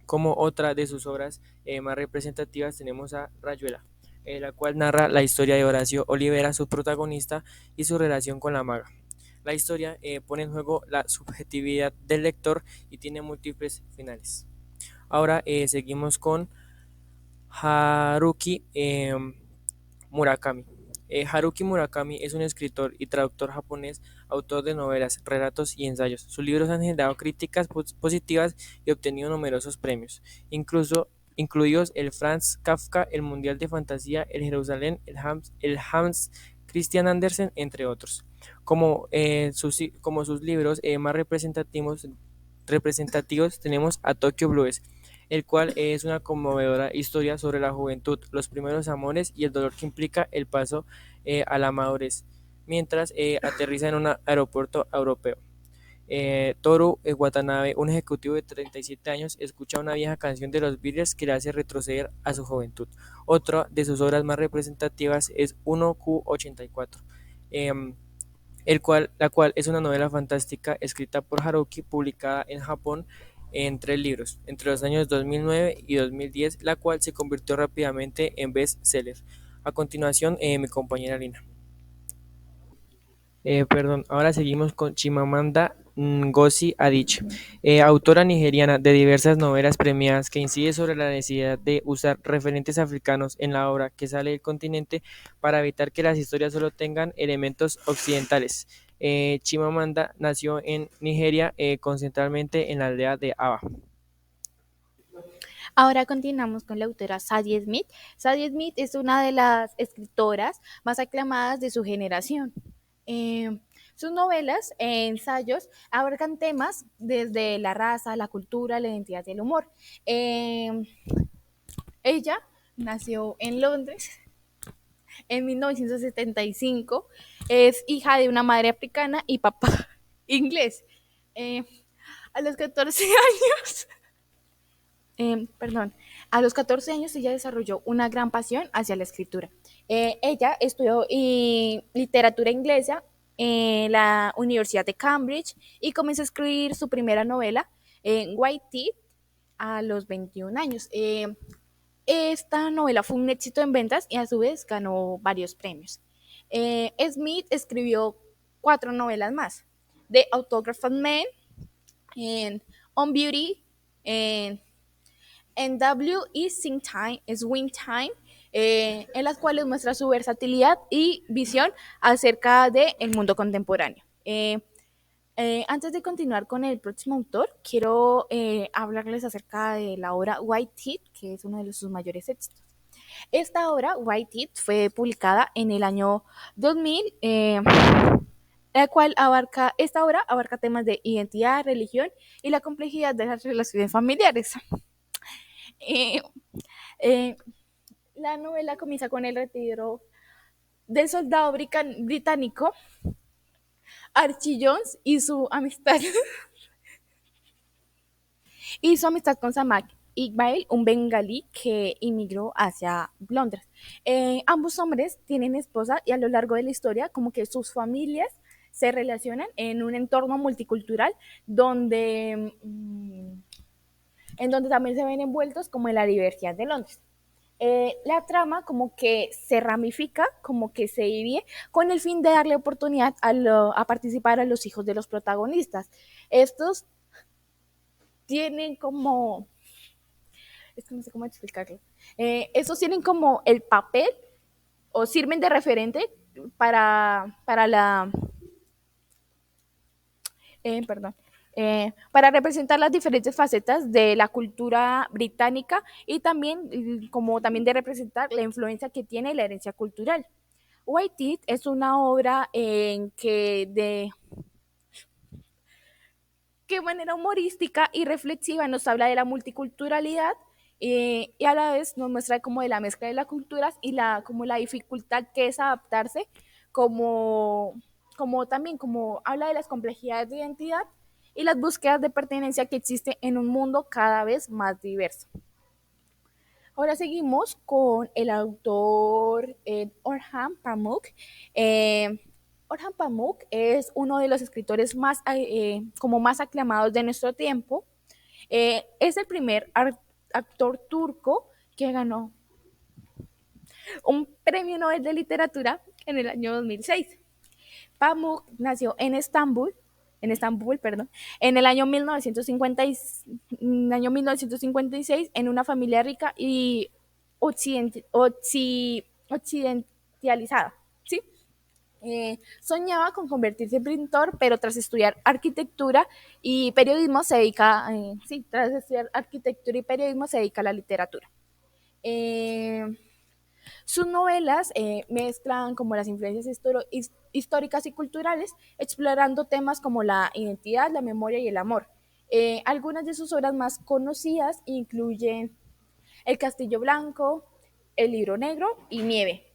Como otra de sus obras más representativas tenemos a Rayuela, la cual narra la historia de Horacio Olivera, su protagonista, y su relación con la maga. La historia pone en juego la subjetividad del lector y tiene múltiples finales. Ahora seguimos con Haruki Murakami. Haruki Murakami es un escritor y traductor japonés, autor de novelas, relatos y ensayos. Sus libros han generado críticas positivas y obtenido numerosos premios, incluidos el Franz Kafka, el Mundial de Fantasía, el Jerusalén, el Hans Christian Andersen, entre otros. Como sus libros más representativos tenemos a Tokyo Blues, el cual es una conmovedora historia sobre la juventud, los primeros amores y el dolor que implica el paso a la madurez, mientras aterriza en un aeropuerto europeo. Toru Watanabe, un ejecutivo de 37 años, escucha una vieja canción de los Beatles que le hace retroceder a su juventud. Otra de sus obras más representativas es 1Q84, la cual es una novela fantástica escrita por Haruki, publicada en Japón en 3 libros, entre los años 2009 y 2010, la cual se convirtió rápidamente en best-seller. A continuación, mi compañera Lina. Ahora seguimos con Chimamanda Ngozi Adichie, autora nigeriana de diversas novelas premiadas que incide sobre la necesidad de usar referentes africanos en la obra que sale del continente para evitar que las historias solo tengan elementos occidentales. Chimamanda nació en Nigeria, concentralmente en la aldea de Aba. Ahora continuamos con la autora Zadie Smith. Zadie Smith es una de las escritoras más aclamadas de su generación. Sus novelas e ensayos abarcan temas desde la raza, la cultura, la identidad y el humor. Ella nació en Londres en 1975, es hija de una madre africana y papá inglés. A los 14 años, a los 14 años ella desarrolló una gran pasión hacia la escritura. Ella estudió literatura inglesa en la Universidad de Cambridge y comenzó a escribir su primera novela, White Teeth, a los 21 años. Esta novela fue un éxito en ventas y a su vez ganó varios premios. Smith escribió 4 novelas más: The Autographed Man, On Beauty, NW y Swing Time, en las cuales muestra su versatilidad y visión acerca del mundo contemporáneo. Antes de continuar con el próximo autor, quiero hablarles acerca de la obra White Teeth, que es uno de sus mayores éxitos. Esta obra, White Teeth, fue publicada en el año 2000 la cual esta obra abarca temas de identidad, religión y la complejidad de las relaciones familiares. Eh, eh, la novela comienza con el retiro del soldado británico Archie Jones y su amistad y su amistad con Samak Iqbal, un bengalí que inmigró hacia Londres. Ambos hombres tienen esposa y a lo largo de la historia como que sus familias se relacionan en un entorno multicultural donde, en donde también se ven envueltos como en la diversidad de Londres. La trama como que se ramifica, como que se divide con el fin de darle oportunidad a participar a los hijos de los protagonistas. Estos tienen como, es que no sé cómo explicarlo, estos tienen como el papel o sirven de referente para la, perdón, para representar las diferentes facetas de la cultura británica y también como también de representar la influencia que tiene la herencia cultural. White Teeth es una obra en que de que manera humorística y reflexiva nos habla de la multiculturalidad y a la vez nos muestra como de la mezcla de las culturas y como la dificultad que es adaptarse, como, como también como habla de las complejidades de identidad y las búsquedas de pertenencia que existe en un mundo cada vez más diverso. Ahora seguimos con el autor Orhan Pamuk. Eh, Orhan Pamuk es uno de los escritores como más aclamados de nuestro tiempo. Es el primer actor turco que ganó un premio Nobel de Literatura en el año 2006. Pamuk nació en Estambul, perdón, en el año 1956 en una familia rica y occidentalizada, ¿sí? Soñaba con convertirse en pintor, pero tras estudiar arquitectura y periodismo se dedica, sí, tras estudiar arquitectura y periodismo se dedica a la literatura. Eh, Sus novelas mezclan como las influencias históricas y culturales, explorando temas como la identidad, la memoria y el amor. Algunas de sus obras más conocidas incluyen El Castillo Blanco, El Libro Negro y Nieve.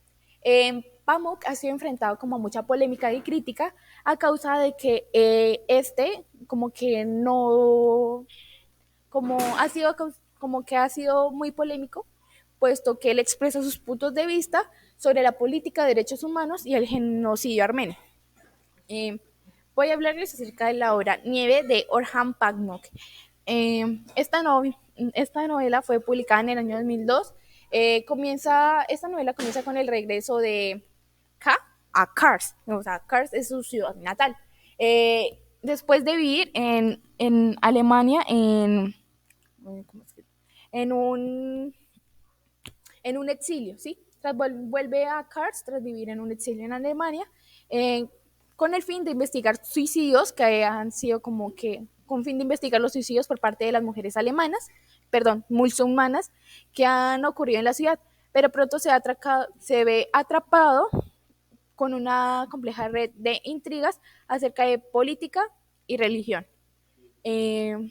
Pamuk ha sido enfrentado como a mucha polémica y crítica a causa de que como que no, como que ha sido muy polémico, puesto que él expresa sus puntos de vista sobre la política de derechos humanos y el genocidio armenio. Eh, Voy a hablarles acerca de la obra Nieve de Orhan Pamuk. Esta novela fue publicada en el año 2002. Esta novela comienza con el regreso de K a Kars, o sea, Kars es su ciudad natal. Después de vivir en Alemania en un en un exilio, ¿sí? Vuelve a Kars tras vivir en un exilio en Alemania, eh, con el fin de investigar suicidios que han sido como que, con fin de investigar los suicidios por parte de las mujeres alemanas, perdón, musulmanas, que han ocurrido en la ciudad, pero pronto se ve atrapado con una compleja red de intrigas acerca de política y religión. Eh,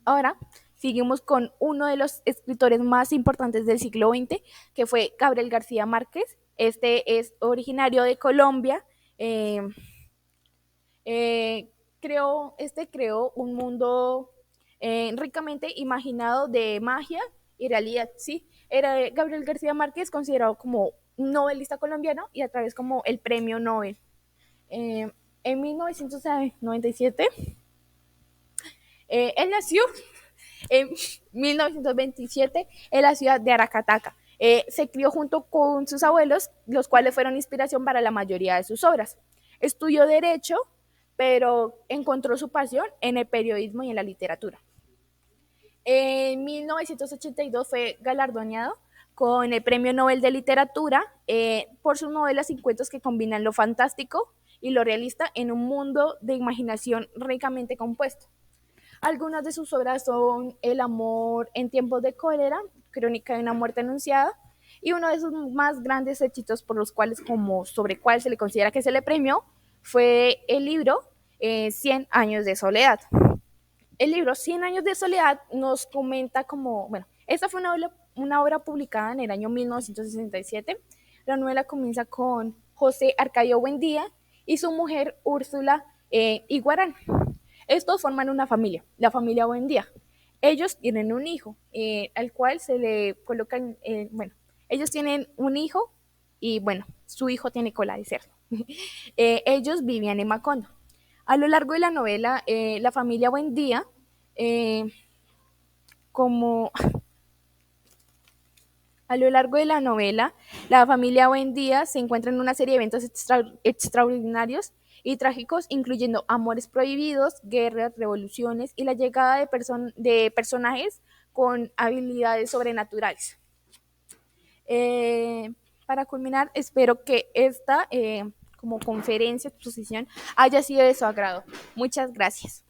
Ahora seguimos con uno de los escritores más importantes del siglo XX, que fue Gabriel García Márquez. Este es originario de Colombia. Eh, creó un mundo ricamente imaginado de magia y realidad, ¿sí? Era Gabriel García Márquez considerado como un novelista colombiano y a través como el premio Nobel. En 1997, él nació en 1927 en la ciudad de Aracataca. Se crió junto con sus abuelos, los cuales fueron inspiración para la mayoría de sus obras. Estudió Derecho, pero encontró su pasión en el periodismo y en la literatura. En 1982 fue galardonado con el Premio Nobel de Literatura por sus novelas y cuentos que combinan lo fantástico y lo realista en un mundo de imaginación ricamente compuesto. Algunas de sus obras son El amor en tiempos de cólera, Crónica de una muerte anunciada, y uno de sus más grandes éxitos por los cuales, como sobre cuál se le considera que se le premió, fue el libro 100 años de soledad. El libro 100 años de soledad nos comenta como, bueno, esta fue una obra publicada en el año 1967. La novela comienza con José Arcadio Buendía y su mujer Úrsula Iguarán. Estos forman una familia, la familia Buendía. Ellos tienen un hijo, al cual se le colocan, bueno, ellos tienen un hijo y bueno, su hijo tiene cola de cerdo. Ellos vivían en Macondo. A lo largo de la novela, la familia Buendía, eh, como a lo largo de la novela, la familia Buendía se encuentra en una serie de eventos extraordinarios y trágicos, incluyendo amores prohibidos, guerras, revoluciones y la llegada de personajes con habilidades sobrenaturales. Eh, para culminar, espero que esta como conferencia, exposición, haya sido de su agrado. Muchas gracias.